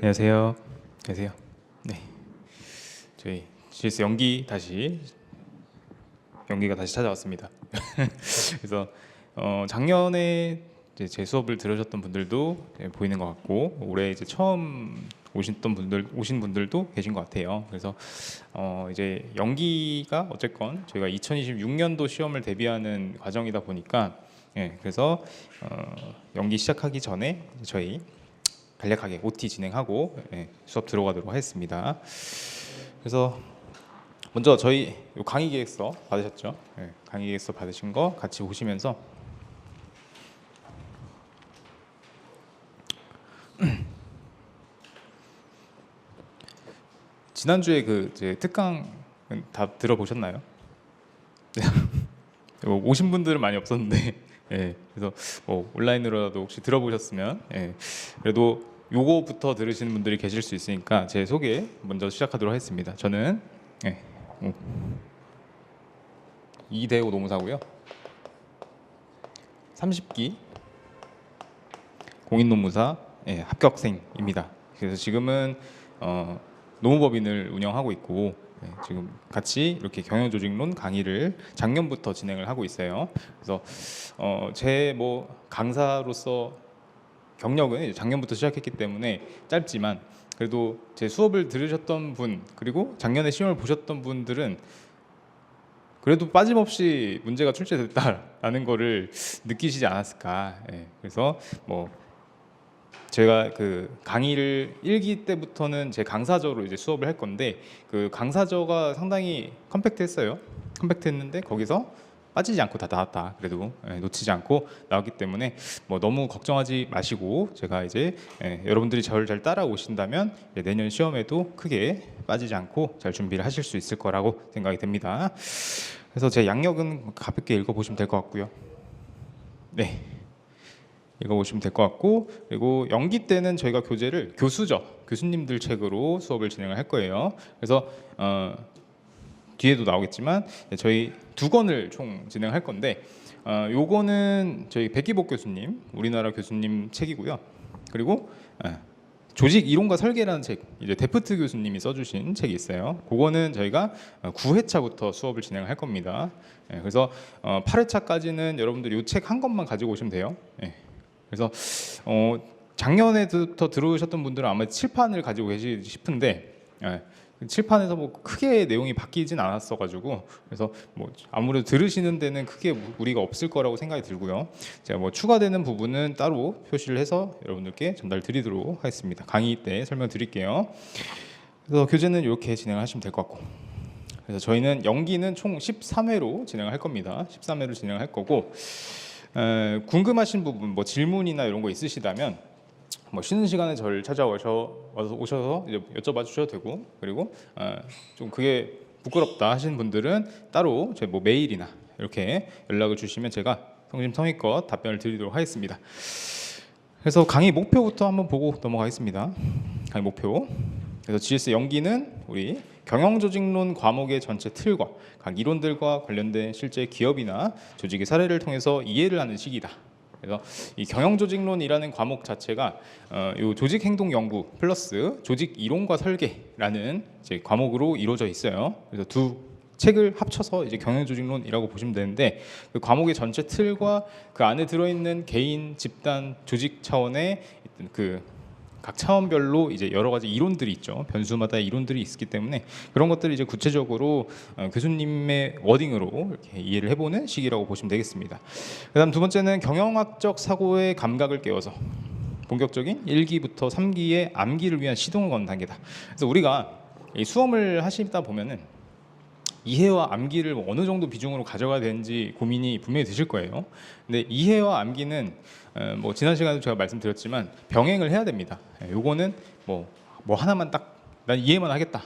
안녕하세요. 안녕하세요. 네, 저희 GS 연기가 다시 찾아왔습니다. 그래서 작년에 이제 제 수업을 들으셨던 분들도 보이는 것 같고 올해 이제 처음 오신 분들도 계신 것 같아요. 그래서 이제 연기가 어쨌건 저희가 2026년도 시험을 대비하는 과정이다 보니까 그래서 연기 시작하기 전에 저희 간략하게 OT 진행하고 수업 들어가도록 하겠습니다. 그래서 먼저 저희 강의 계획서 받으셨죠? 강의 계획서 받으신 거 같이 보시면서 지난주에 그 특강 다 들어보셨나요? 오신 분들은 많이 없었는데 그래서 온라인으로라도 혹시 들어보셨으면 그래도 요거부터 들으시는 분들이 계실 수 있으니까 제 소개 먼저 시작하도록 하겠습니다. 저는 이대호 노무사고요. 30기 공인노무사 합격생입니다. 그래서 지금은 노무법인을 운영하고 있고 지금 같이 이렇게 경영조직론 강의를 작년부터 진행을 하고 있어요. 그래서 제 강사로서 경력은 이제 작년부터 시작했기 때문에 짧지만 그래도 제 수업을 들으셨던 분 그리고 작년에 시험을 보셨던 분들은 그래도 빠짐없이 문제가 출제됐다라는 거를 느끼시지 않았을까. 그래서 제가 그 강의를 1기 때부터는 제 강사저로 이제 수업을 할 건데 그 강사저가 상당히 컴팩트했는데 거기서 빠지지 않고 다 나왔다. 그래도 놓치지 않고 나왔기 때문에 너무 걱정하지 마시고 제가 이제 여러분들이 저를 잘 따라오신다면 내년 시험에도 크게 빠지지 않고 잘 준비를 하실 수 있을 거라고 생각이 됩니다. 그래서 제 양력은 가볍게 읽어보시면 될 것 같고요. 네. 읽어보시면 될 것 같고 그리고 연기 때는 저희가 교재를 교수님들 책으로 수업을 진행을 할 거예요. 그래서 뒤에도 나오겠지만 저희 2권을 총 진행할 건데 요거는 저희 백기복 교수님 우리나라 교수님 책이고요. 그리고 조직 이론과 설계라는 책 이제 데프트 교수님이 써주신 책이 있어요. 그거는 저희가 9회차부터 수업을 진행할 겁니다. 그래서 8회차까지는 여러분들 이 책 한 권만 가지고 오시면 돼요. 그래서 작년에부터 들어오셨던 분들은 아마 칠판을 가지고 계시지 싶은데 칠판에서 크게 내용이 바뀌진 않았어가지고 그래서 아무래도 들으시는 데는 크게 무리가 없을 거라고 생각이 들고요. 제가 추가되는 부분은 따로 표시를 해서 여러분들께 전달 드리도록 하겠습니다. 강의 때 설명드릴게요. 그래서 교재는 이렇게 진행을 하시면 될 것 같고 그래서 저희는 연기는 총 13회로 진행을 할 겁니다. 13회로 진행을 할 거고 궁금하신 부분 질문이나 이런 거 있으시다면 쉬는 시간에 저를 오셔서 이제 여쭤봐 주셔도 되고 그리고 좀 그게 부끄럽다 하시는 분들은 따로 제 메일이나 이렇게 연락을 주시면 제가 성심성의껏 답변을 드리도록 하겠습니다. 그래서 강의 목표부터 한번 보고 넘어가겠습니다. 강의 목표. 그래서 GS 연기는 우리 경영조직론 과목의 전체 틀과 각 이론들과 관련된 실제 기업이나 조직의 사례를 통해서 이해를 하는 시기다. 그래서 이 경영조직론이라는 과목 자체가 요 조직행동연구 플러스 조직 이론과 설계라는 이제 과목으로 이루어져 있어요. 그래서 두 책을 합쳐서 이제 경영조직론이라고 보시면 되는데 그 과목의 전체 틀과 그 안에 들어있는 개인, 집단, 조직 차원의 각 차원별로 이제 여러 가지 이론들이 있죠. 변수마다 이론들이 있기 때문에 그런 것들을 이제 구체적으로 교수님의 워딩으로 이렇게 이해를 해보는 시기라고 보시면 되겠습니다. 그다음 두 번째는 경영학적 사고의 감각을 깨워서 본격적인 1기부터 3기의 암기를 위한 시동을 거는 단계다. 그래서 우리가 이 수험을 하시다 보면은 이해와 암기를 어느 정도 비중으로 가져가야 되는지 고민이 분명히 드실 거예요. 근데 이해와 암기는 지난 시간에도 제가 말씀드렸지만 병행을 해야 됩니다. 요거는 하나만 딱 난 이해만 하겠다.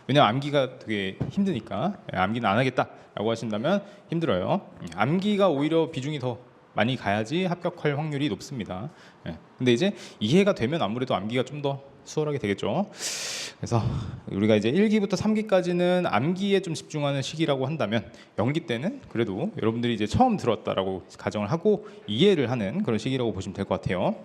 왜냐면 암기가 되게 힘드니까 암기는 안 하겠다라고 하신다면 힘들어요. 암기가 오히려 비중이 더 많이 가야지 합격할 확률이 높습니다. 근데 이제 이해가 되면 아무래도 암기가 좀 더 수월하게 되겠죠. 그래서 우리가 이제 1기부터 3기까지는 암기에 좀 집중하는 시기라고 한다면 연기 때는 그래도 여러분들이 이제 처음 들었다라고 가정을 하고 이해를 하는 그런 시기라고 보시면 될 것 같아요.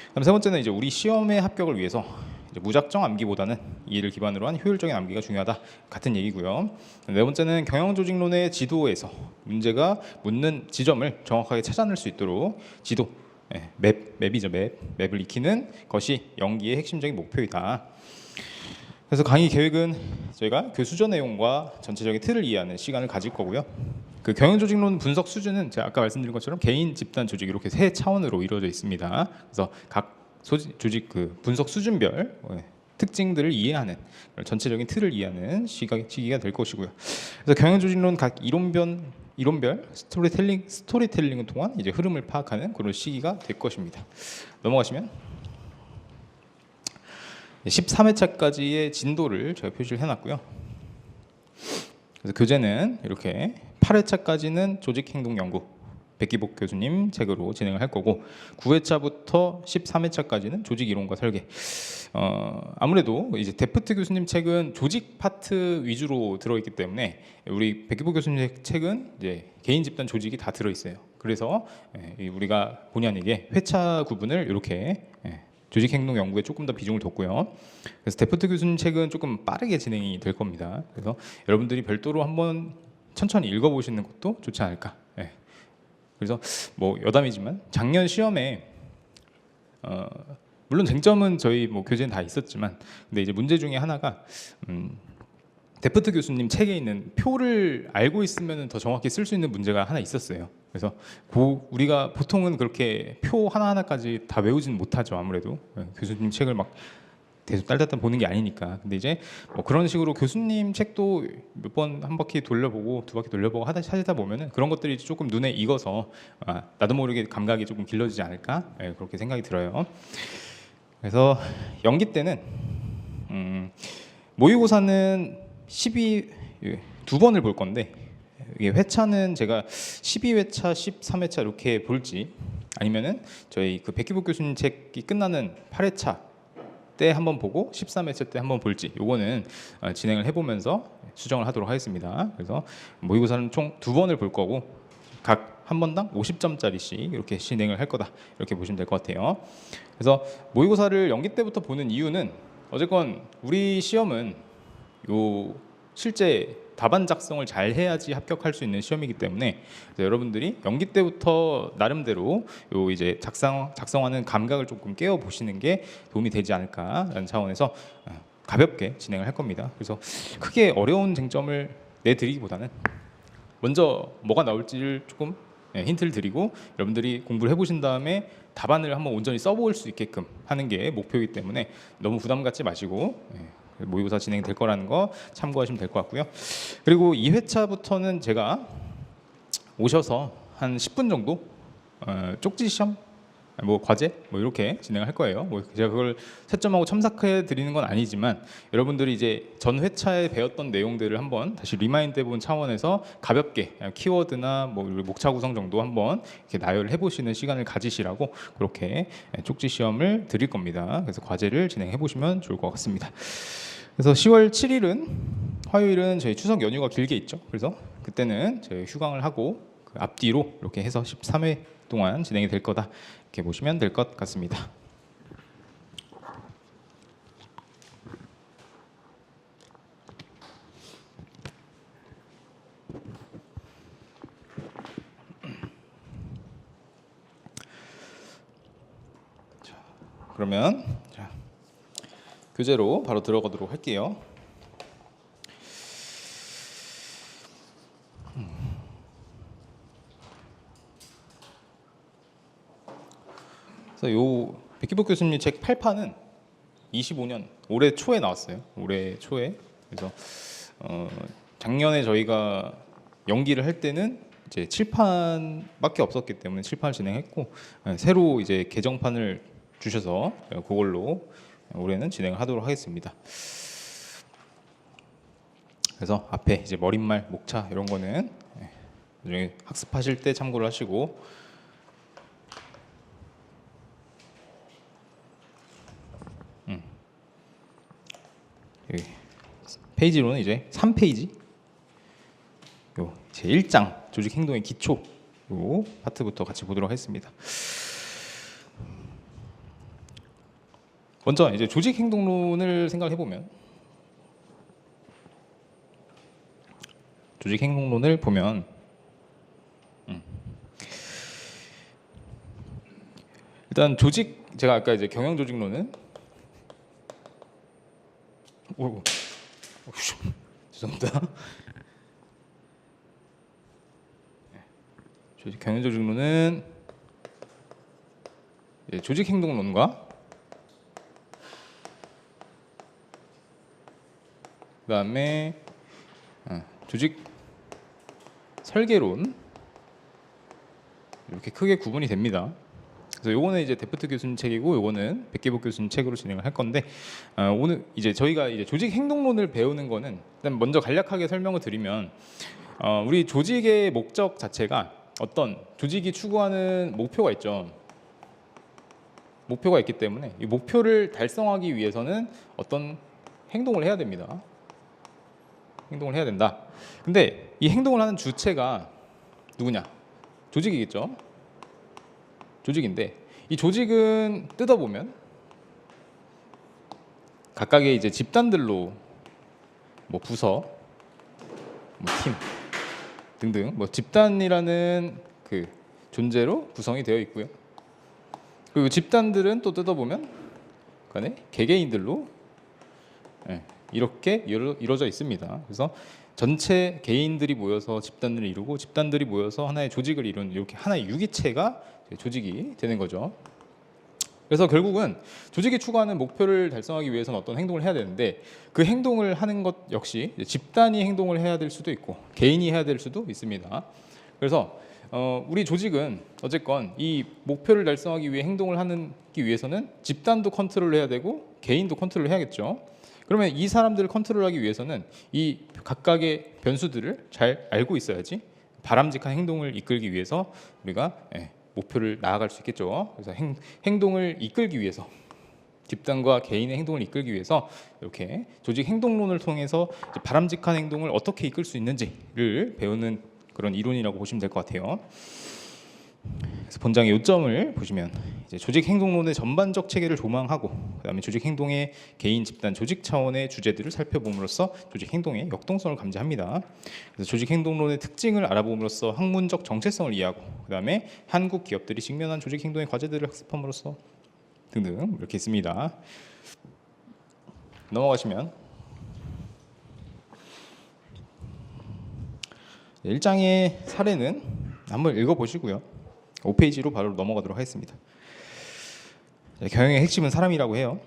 그다음 세 번째는 이제 우리 시험의 합격을 위해서 이제 무작정 암기보다는 이해를 기반으로 한 효율적인 암기가 중요하다 같은 얘기고요. 네 번째는 경영조직론의 지도에서 문제가 묻는 지점을 정확하게 찾아낼 수 있도록 지도, 맵이죠, 맵을 익히는 것이 연기의 핵심적인 목표이다. 그래서 강의 계획은 저희가 그 수저 내용과 전체적인 틀을 이해하는 시간을 가질 거고요. 그 경영조직론 분석 수준은 제가 아까 말씀드린 것처럼 개인, 집단, 조직 이렇게 세 차원으로 이루어져 있습니다. 그래서 각 조직 그 분석 수준별 특징들을 이해하는 전체적인 틀을 이해하는 시기가 될 것이고요. 그래서 경영조직론 각 이론별 스토리텔링을 통한 이제 흐름을 파악하는 그런 시기가 될 것입니다. 넘어가시면 13회차까지의 진도를 제가 표시를 해놨고요. 그래서 교재는 이렇게 8회차까지는 조직행동연구 백기복 교수님 책으로 진행을 할 거고 9회차부터 13회차까지는 조직이론과 설계. 아무래도 이제 데프트 교수님 책은 조직 파트 위주로 들어있기 때문에 우리 백기복 교수님 책은 이제 개인, 집단, 조직이 다 들어있어요. 그래서 우리가 본의 아니게 회차 구분을 이렇게 조직행동 연구에 조금 더 비중을 뒀고요. 그래서 데프트 교수님 책은 조금 빠르게 진행이 될 겁니다. 그래서 여러분들이 별도로 한번 천천히 읽어보시는 것도 좋지 않을까. 그래서 뭐 여담이지만 작년 시험에 물론 쟁점은 저희 뭐 교재는 다 있었지만 근데 이제 문제 중에 하나가 데프트 교수님 책에 있는 표를 알고 있으면 더 정확히 쓸 수 있는 문제가 하나 있었어요. 그래서 우리가 보통은 그렇게 표 하나하나까지 다 외우지는 못하죠. 아무래도 교수님 책을 막 계속 딸딸딸 보는 게 아니니까. 근데 이제 뭐 그런 식으로 교수님 책도 몇 번 한 바퀴 돌려보고 두 바퀴 돌려보고 하다 보면은 그런 것들이 조금 눈에 익어서 나도 모르게 감각이 조금 길러지지 않을까 그렇게 생각이 들어요. 그래서 연기 때는 모의고사는 2번을 볼 건데 이게 회차는 제가 12회차, 13회차 이렇게 볼지 아니면은 저희 그 백기복 교수님 책이 끝나는 8회차 때 한번 보고 13회차 때 한번 볼지 요거는 진행을 해보면서 수정을 하도록 하겠습니다. 그래서 모의고사는 총 2번을 볼 거고 각 한 번당 50점짜리씩 이렇게 진행을 할 거다 이렇게 보시면 될 것 같아요. 그래서 모의고사를 연기 때부터 보는 이유는 어쨌건 우리 시험은 요 실제 답안 작성을 잘 해야지 합격할 수 있는 시험이기 때문에 여러분들이 연기 때부터 나름대로 요 이제 작성하는 감각을 조금 깨워 보시는 게 도움이 되지 않을까라는 차원에서 가볍게 진행을 할 겁니다. 그래서 크게 어려운 쟁점을 내드리기보다는 먼저 뭐가 나올지를 조금 힌트를 드리고 여러분들이 공부를 해보신 다음에 답안을 한번 온전히 써볼 수 있게끔 하는 게 목표이기 때문에 너무 부담 갖지 마시고 모의고사 진행될 거라는 거 참고하시면 될 것 같고요. 그리고 2회차부터는 제가 오셔서 한 10분 정도 쪽지 시험, 뭐 과제 뭐 이렇게 진행을 할 거예요. 뭐 제가 그걸 채점하고 첨삭해 드리는 건 아니지만 여러분들이 이제 전 회차에 배웠던 내용들을 한번 다시 리마인드 해본 차원에서 가볍게 키워드나 뭐 목차 구성 정도 한번 이렇게 나열을 해보시는 시간을 가지시라고 그렇게 쪽지 시험을 드릴 겁니다. 그래서 과제를 진행해 보시면 좋을 것 같습니다. 그래서 10월 7일은 화요일은 저희 추석 연휴가 길게 있죠. 그래서 그때는 저희 휴강을 하고 그 앞뒤로 이렇게 해서 13회 동안 진행이 될 거다 이렇게 보시면 될 것 같습니다. 자, 그러면 교재로 바로 들어가도록 할게요. 그래서 요 백기복 교수님 책 8판은 25년 올해 초에 나왔어요. 올해 초에. 그래서 작년에 저희가 연기를 할 때는 이제 7판밖에 없었기 때문에 7판을 진행했고 새로 이제 개정판을 주셔서 그걸로 올해는 진행을 하도록 하겠습니다. 그래서 앞에 이제 머릿말, 목차 이런 거는 나중에 학습하실 때 참고를 하시고 여기 페이지로는 이제 3페이지 요 제 1장 조직 행동의 기초 요 파트부터 같이 보도록 하겠습니다. 먼저 이제 조직 행동론을 생각해 보면, 조직 행동론을 보면 일단 조직, 제가 아까 이제 경영 조직론은 죄송합니다. 경영 조직론은 조직 행동론과 그다음에 조직 설계론, 이렇게 크게 구분이 됩니다. 그래서 요거는 이제 데프트 교수님 책이고, 요거는 백기복 교수님 책으로 진행을 할 건데, 오늘 이제 저희가 이제 조직 행동론을 배우는 거는, 일단 먼저 간략하게 설명을 드리면, 우리 조직의 목적 자체가 어떤 조직이 추구하는 목표가 있죠. 목표가 있기 때문에 이 목표를 달성하기 위해서는 어떤 행동을 해야 됩니다. 행동을 해야 된다. 근데 이 행동을 하는 주체가 누구냐? 조직이겠죠. 조직인데, 이 조직은 뜯어보면 각각의 이제 집단들로, 뭐 부서, 뭐 팀 등등, 뭐 집단이라는 그 존재로 구성이 되어 있고요. 그리고 집단들은 또 뜯어보면 간에 개개인들로 이렇게 이루어져 있습니다. 그래서 전체 개인들이 모여서 집단을 이루고, 집단들이 모여서 하나의 조직을 이루는, 이렇게 하나의 유기체가 조직이 되는 거죠. 그래서 결국은 조직이 추구하는 목표를 달성하기 위해서는 어떤 행동을 해야 되는데, 그 행동을 하는 것 역시 집단이 행동을 해야 될 수도 있고 개인이 해야 될 수도 있습니다. 그래서 우리 조직은 어쨌건 이 목표를 달성하기 위해 행동을 하기 위해서는 집단도 컨트롤을 해야 되고 개인도 컨트롤을 해야겠죠. 그러면 이 사람들을 컨트롤하기 위해서는 이 각각의 변수들을 잘 알고 있어야지 바람직한 행동을 이끌기 위해서 우리가 목표를 나아갈 수 있겠죠. 그래서 행동을 이끌기 위해서, 집단과 개인의 행동을 이끌기 위해서 이렇게 조직 행동론을 통해서 바람직한 행동을 어떻게 이끌 수 있는지를 배우는 그런 이론이라고 보시면 될 것 같아요. 그래서 본장의 요점을 보시면, 이제 조직 행동론의 전반적 체계를 조망하고, 그다음에 조직 행동의 개인, 집단, 조직 차원의 주제들을 살펴봄으로써 조직 행동의 역동성을 감지합니다. 그래서 조직 행동론의 특징을 알아봄으로써 학문적 정체성을 이해하고, 그다음에 한국 기업들이 직면한 조직 행동의 과제들을 학습함으로써 등등 이렇게 있습니다. 넘어가시면 1장의 사례는 한번 읽어보시고요. 5페이지로 바로 넘어가도록 하겠습니다. 경영의 핵심은 사람이라고 해요.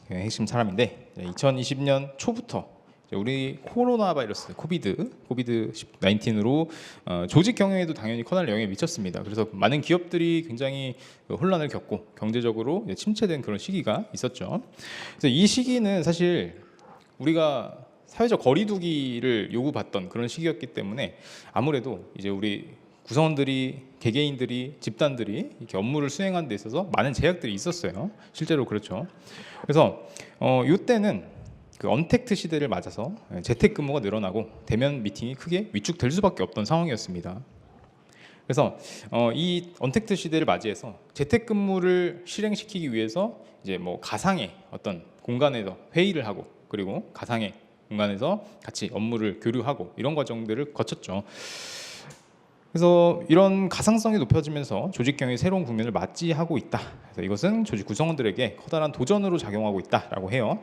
경영의 핵심 사람인데, 2020년 초부터 우리 코로나 바이러스, 코비드 19으로 조직 경영에도 당연히 커다란 영향을 미쳤습니다. 그래서 많은 기업들이 굉장히 혼란을 겪고 경제적으로 침체된 그런 시기가 있었죠. 그래서 이 시기는 사실 우리가 사회적 거리두기를 요구받던 그런 시기였기 때문에 아무래도 이제 우리 구성원들이, 개개인들이, 집단들이 이렇게 업무를 수행하는 데 있어서 많은 제약들이 있었어요. 실제로 그렇죠. 그래서 이때는 그 언택트 시대를 맞아서 재택근무가 늘어나고 대면 미팅이 크게 위축될 수밖에 없던 상황이었습니다. 그래서 이 언택트 시대를 맞이해서 재택근무를 실행시키기 위해서 이제 뭐 가상의 어떤 공간에서 회의를 하고, 그리고 가상의 공간에서 같이 업무를 교류하고, 이런 과정들을 거쳤죠. 그래서 이런 가상성이 높여지면서 조직 경영의 새로운 국면을 맞이하고 있다. 그래서 이것은 조직 구성원들에게 커다란 도전으로 작용하고 있다라고 해요.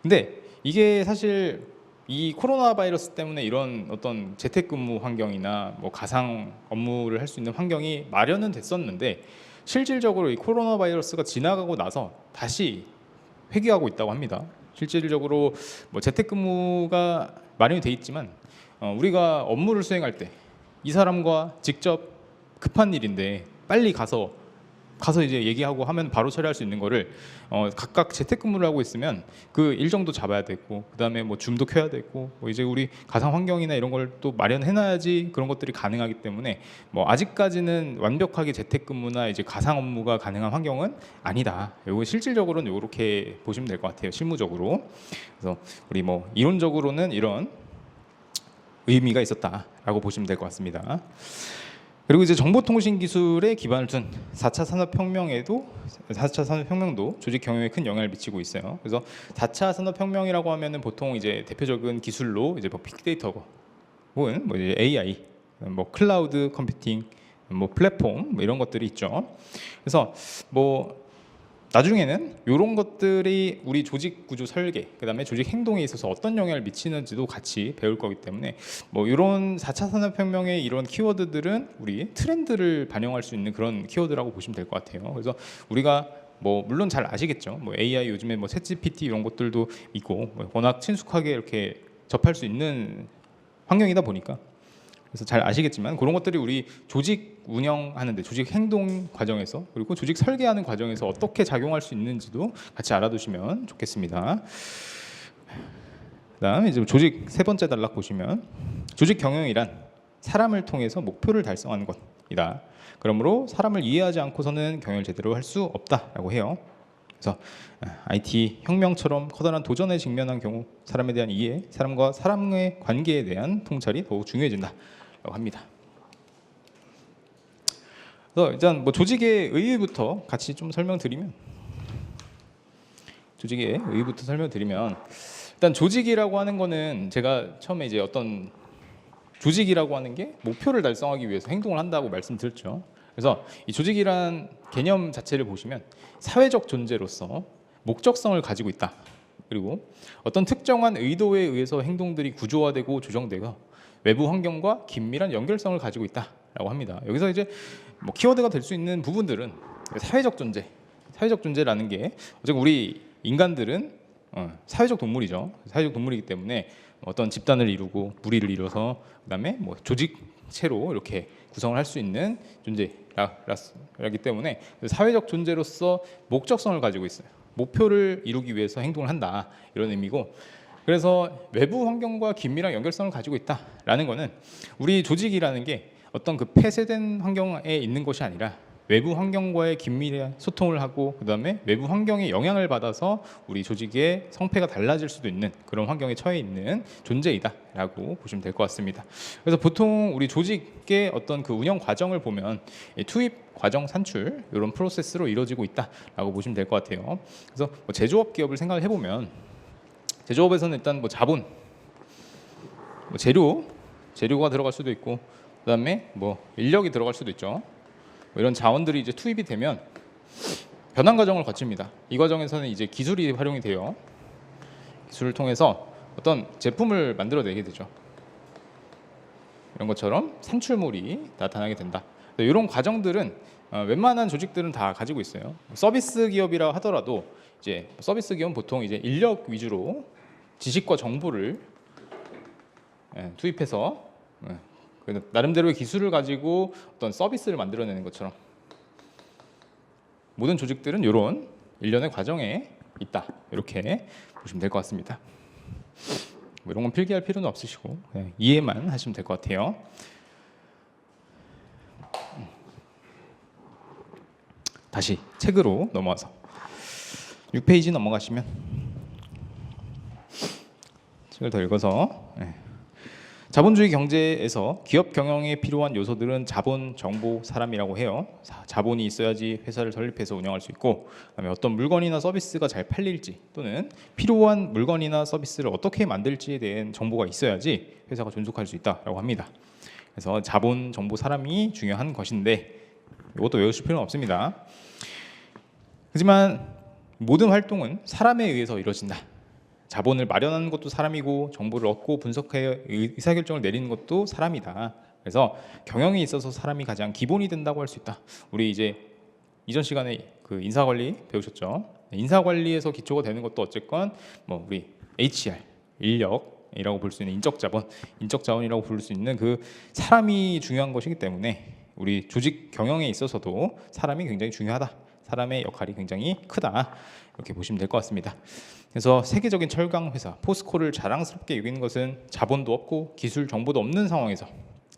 근데 이게 사실 이 코로나 바이러스 때문에 이런 어떤 재택근무 환경이나 뭐 가상 업무를 할 수 있는 환경이 마련은 됐었는데, 실질적으로 이 코로나 바이러스가 지나가고 나서 다시 회귀하고 있다고 합니다. 실질적으로 뭐 재택근무가 마련이 돼 있지만 우리가 업무를 수행할 때 이 사람과 직접 급한 일인데 빨리 가서 이제 얘기하고 하면 바로 처리할 수 있는 거를 각각 재택근무를 하고 있으면 그 일정도 잡아야 되고, 그다음에 뭐 줌도 켜야 되고, 뭐 이제 우리 가상 환경이나 이런 걸 또 마련해놔야지 그런 것들이 가능하기 때문에 뭐 아직까지는 완벽하게 재택근무나 이제 가상 업무가 가능한 환경은 아니다. 이거 실질적으로는 이렇게 보시면 될 것 같아요. 실무적으로. 그래서 우리 뭐 이론적으로는 이런 의미가 있었다라고 보시면 될 것 같습니다. 그리고 이제 정보통신 기술에 기반을 둔 4차 산업혁명도 조직 경영에 큰 영향을 미치고 있어요. 그래서 4차 산업혁명이라고 하면은 보통 이제 대표적인 기술로 이제 뭐 빅데이터고 혹은 뭐 이제 AI, 뭐 클라우드 컴퓨팅, 뭐 플랫폼 뭐 이런 것들이 있죠. 그래서 뭐 나중에는 이런 것들이 우리 조직 구조 설계, 그다음에 조직 행동에 있어서 어떤 영향을 미치는지도 같이 배울 거기 때문에 뭐 이런 4차 산업혁명의 이런 키워드들은 우리 트렌드를 반영할 수 있는 그런 키워드라고 보시면 될 것 같아요. 그래서 우리가 뭐 물론 잘 아시겠죠. 뭐 AI 요즘에 뭐 챗GPT 이런 것들도 있고 뭐 워낙 친숙하게 이렇게 접할 수 있는 환경이다 보니까 그래서 잘 아시겠지만 그런 것들이 우리 조직 운영하는데 조직 행동 과정에서 그리고 조직 설계하는 과정에서 어떻게 작용할 수 있는지도 같이 알아두시면 좋겠습니다. 그다음 이제 조직 세 번째 단락 보시면 조직 경영이란 사람을 통해서 목표를 달성하는 것이다. 그러므로 사람을 이해하지 않고서는 경영을 제대로 할 수 없다라고 해요. 그래서 IT 혁명처럼 커다란 도전에 직면한 경우 사람에 대한 이해, 사람과 사람의 관계에 대한 통찰이 더욱 중요해진다라고 합니다. 그래서 일단 뭐 조직의 의의부터 같이 좀 설명드리면 일단 조직이라고 하는 거는 제가 처음에 이제 어떤 조직이라고 하는 게 목표를 달성하기 위해서 행동을 한다고 말씀드렸죠. 그래서 이 조직이란 개념 자체를 보시면 사회적 존재로서 목적성을 가지고 있다. 그리고 어떤 특정한 의도에 의해서 행동들이 구조화되고 조정되고 외부 환경과 긴밀한 연결성을 가지고 있다라고 합니다. 여기서 이제 뭐 키워드가 될 수 있는 부분들은 사회적 존재라는 게 어쨌든 우리 인간들은 사회적 동물이죠. 사회적 동물이기 때문에 어떤 집단을 이루고 무리를 이뤄서 그다음에 뭐 조직체로 이렇게 구성을 할 수 있는 존재라기 때문에 사회적 존재로서 목적성을 가지고 있어요. 목표를 이루기 위해서 행동을 한다 이런 의미고, 그래서 외부 환경과 긴밀한 연결성을 가지고 있다라는 거는 우리 조직이라는 게 어떤 그 폐쇄된 환경에 있는 것이 아니라 외부 환경과의 긴밀한 소통을 하고 그다음에 외부 환경의 영향을 받아서 우리 조직의 성패가 달라질 수도 있는 그런 환경에 처해 있는 존재이다라고 보시면 될 것 같습니다. 그래서 보통 우리 조직의 어떤 그 운영 과정을 보면 투입, 과정, 산출 이런 프로세스로 이루어지고 있다라고 보시면 될 것 같아요. 그래서 뭐 제조업 기업을 생각을 해보면 제조업에서는 일단 뭐 자본, 뭐 재료가 들어갈 수도 있고 그다음에 뭐 인력이 들어갈 수도 있죠. 뭐 이런 자원들이 이제 투입이 되면 변환 과정을 거칩니다. 이 과정에서는 이제 기술이 활용이 돼요. 기술을 통해서 어떤 제품을 만들어내게 되죠. 이런 것처럼 산출물이 나타나게 된다. 이런 과정들은 웬만한 조직들은 다 가지고 있어요. 서비스 기업이라 하더라도 이제 서비스 기업은 보통 이제 인력 위주로 지식과 정보를 투입해서 나름대로의 기술을 가지고 어떤 서비스를 만들어내는 것처럼 모든 조직들은 이런 일련의 과정에 있다. 이렇게 보시면 될 것 같습니다. 뭐 이런 건 필기할 필요는 없으시고 이해만 하시면 될 것 같아요. 다시 책으로 넘어와서 6페이지 넘어가시면 책을 더 읽어서 자본주의 경제에서 기업 경영에 필요한 요소들은 자본, 정보, 사람이라고 해요. 자본이 있어야지 회사를 설립해서 운영할 수 있고, 그다음에 어떤 물건이나 서비스가 잘 팔릴지 또는 필요한 물건이나 서비스를 어떻게 만들지에 대한 정보가 있어야지 회사가 존속할 수 있다라고 합니다. 그래서 자본, 정보, 사람이 중요한 것인데 이것도 외우실 필요는 없습니다. 하지만 모든 활동은 사람에 의해서 이루어진다. 자본을 마련하는 것도 사람이고 정보를 얻고 분석해 의사결정을 내리는 것도 사람이다. 그래서 경영에 있어서 사람이 가장 기본이 된다고 할 수 있다. 우리 이제 이전 시간에 그 인사관리 배우셨죠? 인사관리에서 기초가 되는 것도 어쨌건 뭐 우리 HR, 인력이라고 볼 수 있는 인적자원이라고 부를 수 있는 그 사람이 중요한 것이기 때문에 우리 조직 경영에 있어서도 사람이 굉장히 중요하다. 사람의 역할이 굉장히 크다. 이렇게 보시면 될 것 같습니다. 그래서 세계적인 철강 회사 포스코를 자랑스럽게 여기는 것은 자본도 없고 기술 정보도 없는 상황에서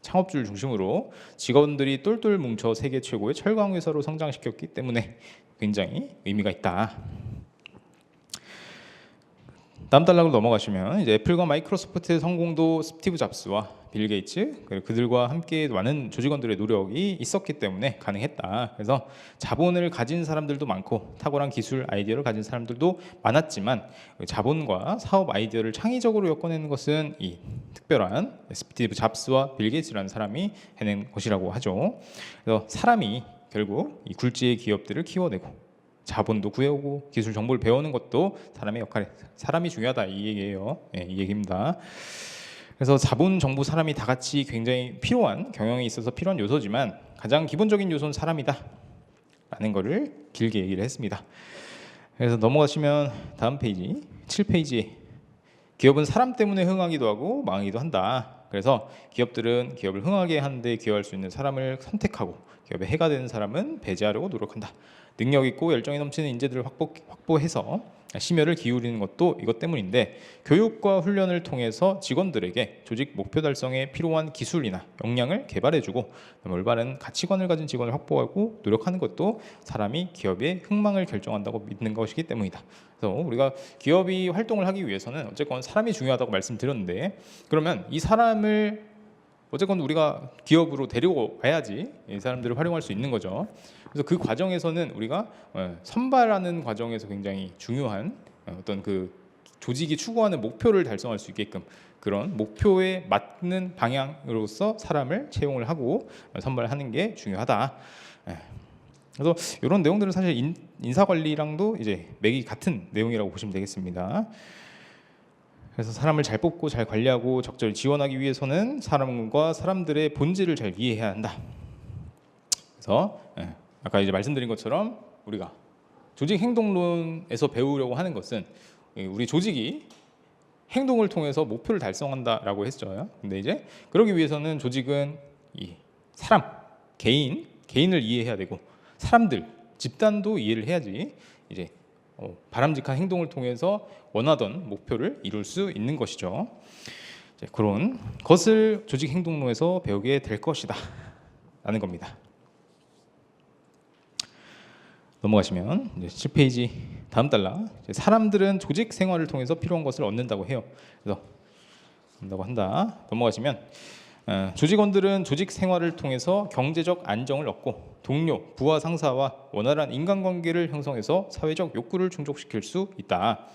창업주를 중심으로 직원들이 똘똘 뭉쳐 세계 최고의 철강 회사로 성장시켰기 때문에 굉장히 의미가 있다. 다음 단락으로 넘어가시면 이제 애플과 마이크로소프트의 성공도 스티브 잡스와 빌 게이츠 그리고 그들과 함께 많은 조직원들의 노력이 있었기 때문에 가능했다. 그래서 자본을 가진 사람들도 많고 탁월한 기술 아이디어를 가진 사람들도 많았지만 자본과 사업 아이디어를 창의적으로 엮어내는 것은 이 특별한 스티브 잡스와 빌 게이츠라는 사람이 해낸 것이라고 하죠. 그래서 사람이 결국 이 굴지의 기업들을 키워내고 자본도 구해오고 기술 정보를 배우는 것도 사람의 역할이 사람이 중요하다 이 얘기예요. 이 얘기입니다. 그래서 자본, 정보, 사람이 다 같이 굉장히 필요한 경영에 있어서 필요한 요소지만 가장 기본적인 요소는 사람이다 라는 거를 길게 얘기를 했습니다. 그래서 넘어가시면 다음 페이지 7페이지에 기업은 사람 때문에 흥하기도 하고 망하기도 한다. 그래서 기업들은 기업을 흥하게 하는데 기여할 수 있는 사람을 선택하고 기업에 해가 되는 사람은 배제하려고 노력한다. 능력 있고 열정이 넘치는 인재들을 확보해서 심혈을 기울이는 것도 이것 때문인데 교육과 훈련을 통해서 직원들에게 조직 목표 달성에 필요한 기술이나 역량을 개발해주고 올바른 가치관을 가진 직원을 확보하고 노력하는 것도 사람이 기업의 흥망을 결정한다고 믿는 것이기 때문이다. 그래서 우리가 기업이 활동을 하기 위해서는 어쨌건 사람이 중요하다고 말씀드렸는데 그러면 이 사람을 어쨌건 우리가 기업으로 데리고 와야지 이 사람들을 활용할 수 있는 거죠. 그래서 그 과정에서는 우리가 선발하는 과정에서 굉장히 중요한 어떤 그 조직이 추구하는 목표를 달성할 수 있게끔 그런 목표에 맞는 방향으로서 사람을 채용을 하고 선발하는 게 중요하다. 그래서 이런 내용들은 사실 인사 관리랑도 이제 맥이 같은 내용이라고 보시면 되겠습니다. 그래서 사람을 잘 뽑고 잘 관리하고 적절히 지원하기 위해서는 사람과 사람들의 본질을 잘 이해해야 한다. 그래서 아까 이제 말씀드린 것처럼 우리가 조직 행동론에서 배우려고 하는 것은 우리 조직이 행동을 통해서 목표를 달성한다라고 했죠. 근데 이제 그러기 위해서는 조직은 이 사람, 개인을 이해해야 되고 사람들, 집단도 이해를 해야지 이제 바람직한 행동을 통해서 원하던 목표를 이룰 수 있는 것이죠. 그런 것을 조직 행동론에서 배우게 될 것이다 라는 겁니다. 넘어가시면 이제 10페이지 다음 단락 사람들은 조직 생활을 통해서 필요한 것을 얻는다고 해요. 그래서 얻는다고 한다. 넘어가시면 조직원들은 조직 생활을 통해서 경제적 안정을 얻고 동료, 부하 상사와 원활한 인간관계를 형성해서 사회적 욕구를 충족시킬 수 있다.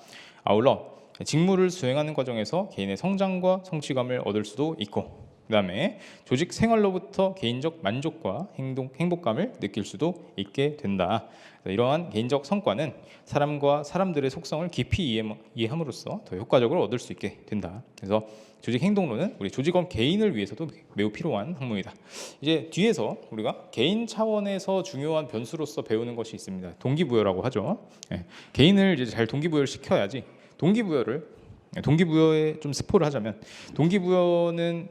아울러 직무를 수행하는 과정에서 개인의 성장과 성취감을 얻을 수도 있고 그 다음에 조직 생활로부터 개인적 만족과 행복감을 느낄 수도 있게 된다. 이러한 개인적 성과는 사람과 사람들의 속성을 깊이 이해함으로써 더 효과적으로 얻을 수 있게 된다. 그래서 조직 행동론은 우리 조직원 개인을 위해서도 매우 필요한 학문이다. 이제 뒤에서 우리가 개인 차원에서 중요한 변수로서 배우는 것이 있습니다. 동기부여라고 하죠. 개인을 이제 잘 동기부여를 시켜야지. 동기부여에 좀 스포를 하자면 동기부여는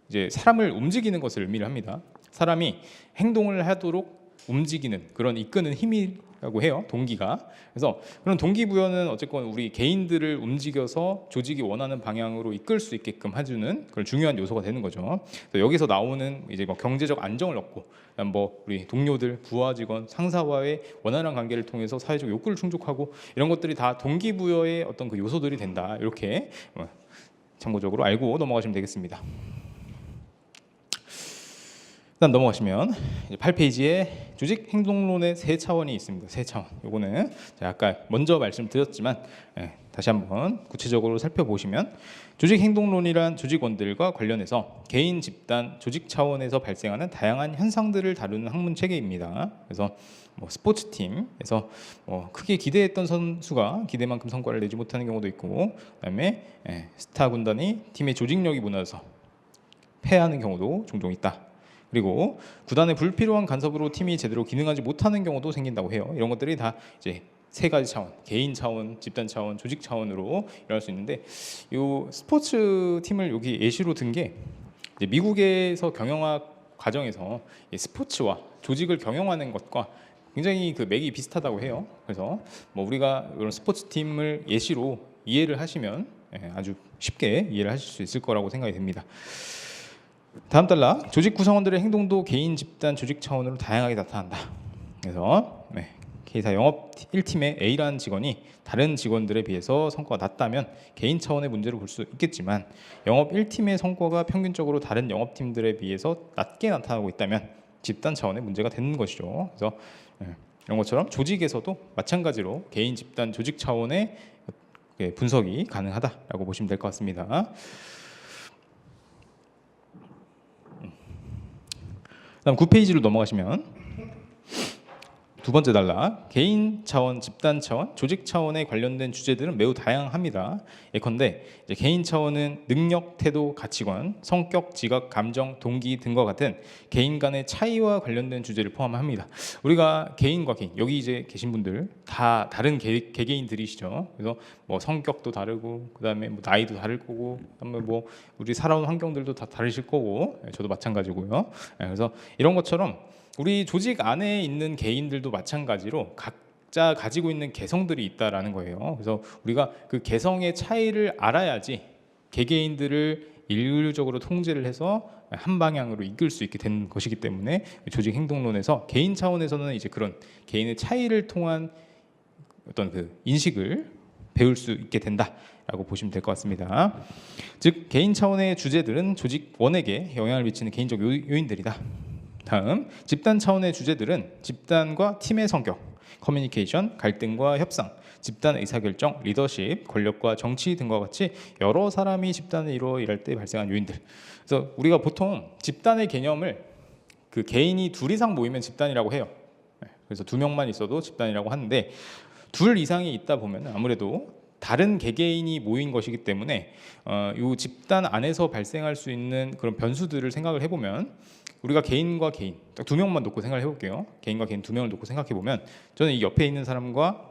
이제 사람을 움직이는 것을 의미를 합니다. 사람이 행동을 하도록 움직이는 그런 이끄는 힘이라고 해요. 동기가. 그래서 그런 동기부여는 어쨌건 우리 개인들을 움직여서 조직이 원하는 방향으로 이끌 수 있게끔 해주는 그런 중요한 요소가 되는 거죠. 여기서 나오는 이제 뭐 경제적 안정을 얻고, 뭐 우리 동료들, 부하 직원, 상사와의 원활한 관계를 통해서 사회적 욕구를 충족하고 이런 것들이 다 동기부여의 어떤 그 요소들이 된다. 이렇게 참고적으로 알고 넘어가시면 되겠습니다. 일단 넘어가시면 8페이지에 조직 행동론의 세 차원이 있습니다. 세 차원. 요거는 제가 아까 먼저 말씀드렸지만 다시 한번 구체적으로 살펴보시면 조직 행동론이란 조직원들과 관련해서 개인, 집단, 조직 차원에서 발생하는 다양한 현상들을 다루는 학문 체계입니다. 그래서 뭐 스포츠팀에서 크게 기대했던 선수가 기대만큼 성과를 내지 못하는 경우도 있고, 그다음에 스타 군단이 팀의 조직력이 무너져서 패하는 경우도 종종 있다. 그리고 구단의 불필요한 간섭으로 팀이 제대로 기능하지 못하는 경우도 생긴다고 해요. 이런 것들이 다 이제 세 가지 차원, 개인 차원, 집단 차원, 조직 차원으로 일어날 수 있는데, 이 스포츠 팀을 여기 예시로 든 게 미국에서 경영학 과정에서 스포츠와 조직을 경영하는 것과 굉장히 그 맥이 비슷하다고 해요. 그래서 뭐 우리가 이런 스포츠 팀을 예시로 이해를 하시면 아주 쉽게 이해를 하실 수 있을 거라고 생각이 됩니다. 다음 단락, 조직 구성원들의 행동도 개인, 집단, 조직 차원으로 다양하게 나타난다. 그래서 K사 영업 1팀의 A라는 직원이 다른 직원들에 비해서 성과가 낮다면 개인 차원의 문제로 볼 수 있겠지만, 영업 1팀의 성과가 평균적으로 다른 영업팀들에 비해서 낮게 나타나고 있다면 집단 차원의 문제가 되는 것이죠. 그래서 이런 것처럼 조직에서도 마찬가지로 개인, 집단, 조직 차원의 분석이 가능하다라고 보시면 될 것 같습니다. 다음 9페이지로 넘어가시면 두 번째 단락, 개인 차원, 집단 차원, 조직 차원에 관련된 주제들은 매우 다양합니다. 예컨대 이제 개인 차원은 능력, 태도, 가치관, 성격, 지각, 감정, 동기 등과 같은 개인 간의 차이와 관련된 주제를 포함합니다. 우리가 개인과 개인, 여기 이제 계신 분들 다 다른 개개인들이시죠. 그래서 뭐 성격도 다르고, 그다음에 뭐 나이도 다를 거고, 그다음에 뭐 우리 살아온 환경들도 다 다르실 거고, 저도 마찬가지고요. 그래서 이런 것처럼 우리 조직 안에 있는 개인들도 마찬가지로 각자 가지고 있는 개성들이 있다라는 거예요. 그래서 우리가 그 개성의 차이를 알아야지 개개인들을 일률적으로 통제를 해서 한 방향으로 이끌 수 있게 되는 것이기 때문에 조직 행동론에서 개인 차원에서는 이제 그런 개인의 차이를 통한 어떤 그 인식을 배울 수 있게 된다라고 보시면 될 것 같습니다. 즉 개인 차원의 주제들은 조직 원액에 영향을 미치는 개인적 요인들이다. 다음, 집단 차원의 주제들은 집단과 팀의 성격, 커뮤니케이션, 갈등과 협상, 집단 의사결정, 리더십, 권력과 정치 등과 같이 여러 사람이 집단을 이루어 일할 때 발생한 요인들. 그래서 우리가 보통 집단의 개념을 그 개인이 둘 이상 모이면 집단이라고 해요. 그래서 두 명만 있어도 집단이라고 하는데, 둘 이상이 있다 보면 아무래도 다른 개개인이 모인 것이기 때문에 이 집단 안에서 발생할 수 있는 그런 변수들을 생각을 해보면, 우리가 개인과 개인 딱 두 명만 놓고 생각을 해볼게요. 개인과 개인 두 명을 놓고 생각해 보면, 저는 이 옆에 있는 사람과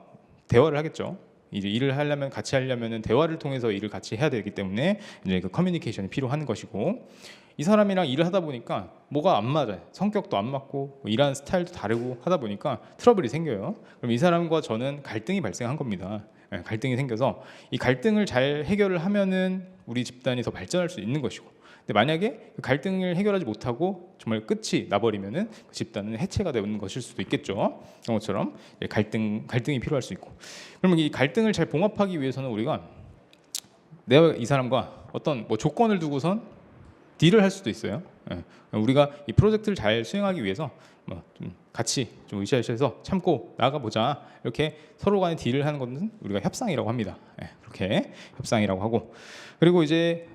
대화를 하겠죠. 이제 일을 하려면, 같이 하려면은 대화를 통해서 일을 같이 해야 되기 때문에 이제 그 커뮤니케이션이 필요한 것이고, 이 사람이랑 일을 하다 보니까 뭐가 안 맞아요. 성격도 안 맞고 뭐 일하는 스타일도 다르고 하다 보니까 트러블이 생겨요. 그럼 이 사람과 저는 갈등이 발생한 겁니다. 갈등이 생겨서 이 갈등을 잘 해결을 하면은 우리 집단이 더 발전할 수 있는 것이고, 근데 만약에 그 갈등을 해결하지 못하고 정말 끝이 나버리면은 그 집단은 해체가 되는 것일 수도 있겠죠. 그런 것처럼 갈등이 필요할 수 있고, 그러면 이 갈등을 잘 봉합하기 위해서는 우리가 내가 이 사람과 어떤 뭐 조건을 두고선 딜을 할 수도 있어요. 우리가 이 프로젝트를 잘 수행하기 위해서 뭐 좀 같이 좀 으쌰으쌰해서 참고 나가보자, 이렇게 서로 간에 딜을 하는 것은 우리가 협상이라고 합니다. 그렇게 협상이라고 하고, 그리고 이제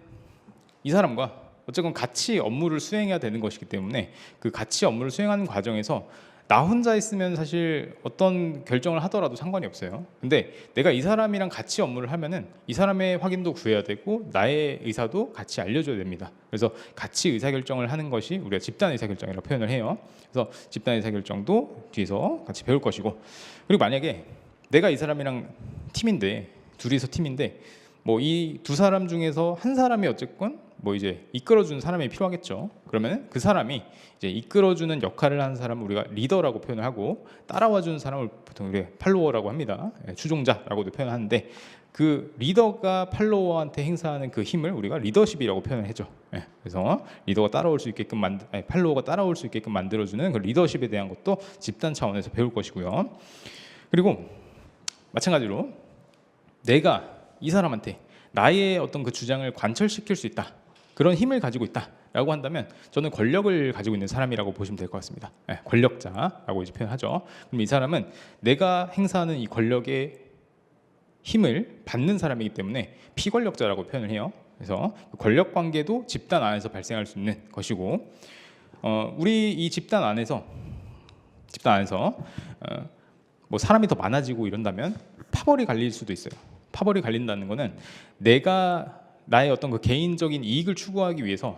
이 사람과 어쨌건 같이 업무를 수행해야 되는 것이기 때문에 그 같이 업무를 수행하는 과정에서 나 혼자 있으면 사실 어떤 결정을 하더라도 상관이 없어요. 근데 내가 이 사람이랑 같이 업무를 하면은 이 사람의 확인도 구해야 되고 나의 의사도 같이 알려줘야 됩니다. 그래서 같이 의사결정을 하는 것이 우리가 집단 의사결정이라고 표현을 해요. 그래서 집단 의사결정도 뒤에서 같이 배울 것이고, 그리고 만약에 내가 이 사람이랑 팀인데, 둘이서 팀인데 뭐 이 두 사람 중에서 한 사람이 어쨌건 뭐 이제 이끌어주는 사람이 필요하겠죠. 그러면 그 사람이 이제 이끌어주는 역할을 하는 사람을 우리가 리더라고 표현을 하고, 따라와주는 사람을 보통 우리가 팔로워라고 합니다. 추종자라고도 표현하는데, 그 리더가 팔로워한테 행사하는 그 힘을 우리가 리더십이라고 표현을 해죠. 그래서 리더가 따라올 수 있게끔 팔로워가 따라올 수 있게끔 만들어주는 그 리더십에 대한 것도 집단 차원에서 배울 것이고요. 그리고 마찬가지로 내가 이 사람한테 나의 어떤 그 주장을 관철시킬 수 있다, 그런 힘을 가지고 있다라고 한다면 저는 권력을 가지고 있는 사람이라고 보시면 될 것 같습니다. 권력자라고 이제 표현하죠. 그럼 이 사람은 내가 행사하는 이 권력의 힘을 받는 사람이기 때문에 피권력자라고 표현을 해요. 그래서 권력 관계도 집단 안에서 발생할 수 있는 것이고, 우리 이 집단 안에서 뭐 사람이 더 많아지고 이런다면 파벌이 갈릴 수도 있어요. 파벌이 갈린다는 거는 내가 나의 어떤 그 개인적인 이익을 추구하기 위해서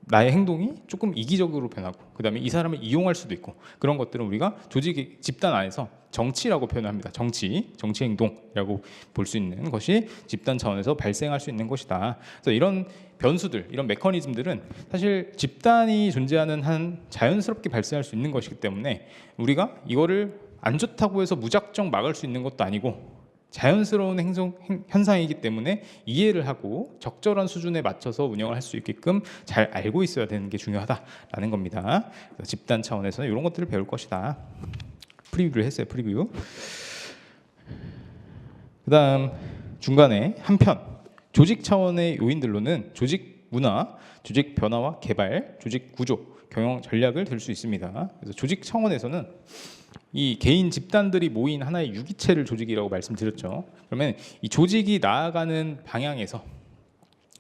나의 행동이 조금 이기적으로 변하고, 그다음에 이 사람을 이용할 수도 있고, 그런 것들은 우리가 조직 집단 안에서 정치라고 표현합니다. 정치 행동이라고 볼 수 있는 것이 집단 차원에서 발생할 수 있는 것이다. 그래서 이런 변수들, 이런 메커니즘들은 사실 집단이 존재하는 한 자연스럽게 발생할 수 있는 것이기 때문에 우리가 이거를 안 좋다고 해서 무작정 막을 수 있는 것도 아니고, 자연스러운 현상이기 때문에 이해를 하고 적절한 수준에 맞춰서 운영을 할 수 있게끔 잘 알고 있어야 되는 게 중요하다라는 겁니다. 집단 차원에서는 이런 것들을 배울 것이다. 프리뷰를 했어요. 프리뷰. 그다음 중간에 한편 조직 차원의 요인들로는 조직 문화, 조직 변화와 개발, 조직 구조, 경영 전략을 들 수 있습니다. 그래서 조직 차원에서는 이 개인 집단들이 모인 하나의 유기체를 조직이라고 말씀드렸죠. 그러면 이 조직이 나아가는 방향에서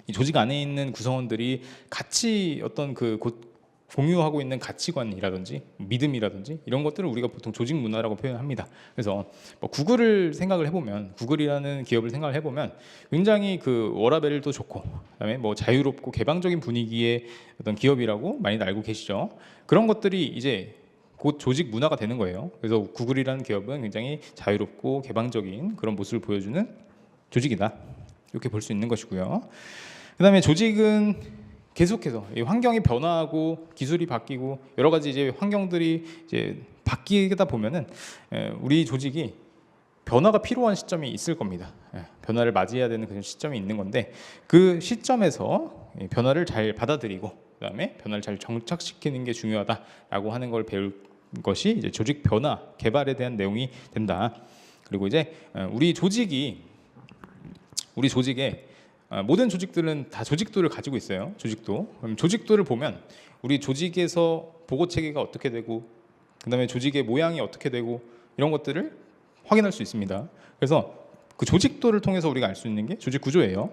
이 조직 안에 있는 구성원들이 같이 어떤 공유하고 있는 가치관이라든지 믿음이라든지 이런 것들을 우리가 보통 조직 문화라고 표현합니다. 그래서 뭐 구글을 생각을 해보면, 구글이라는 기업을 생각을 해보면 굉장히 워라밸도 좋고, 그다음에 뭐 자유롭고 개방적인 분위기의 어떤 기업이라고 많이들 알고 계시죠. 그런 것들이 이제 곧 조직 문화가 되는 거예요. 그래서 구글이라는 기업은 굉장히 자유롭고 개방적인 그런 모습을 보여주는 조직이다, 이렇게 볼 수 있는 것이고요. 그다음에 조직은 계속해서 이 환경이 변화하고 기술이 바뀌고 여러 가지 이제 환경들이 이제 바뀌다 보면은 우리 조직이 변화가 필요한 시점이 있을 겁니다. 변화를 맞이해야 되는 그런 시점이 있는 건데, 그 시점에서 변화를 잘 받아들이고 그다음에 변화를 잘 정착시키는 게 중요하다라고 하는 걸 배울 것이 이제 조직 변화 개발에 대한 내용이 된다. 그리고 이제 우리 조직에 모든 조직들은 다 조직도를 가지고 있어요. 조직도. 그럼 조직도를 보면 우리 조직에서 보고 체계가 어떻게 되고, 그다음에 조직의 모양이 어떻게 되고 이런 것들을 확인할 수 있습니다. 그래서 그 조직도를 통해서 우리가 알 수 있는 게 조직 구조예요.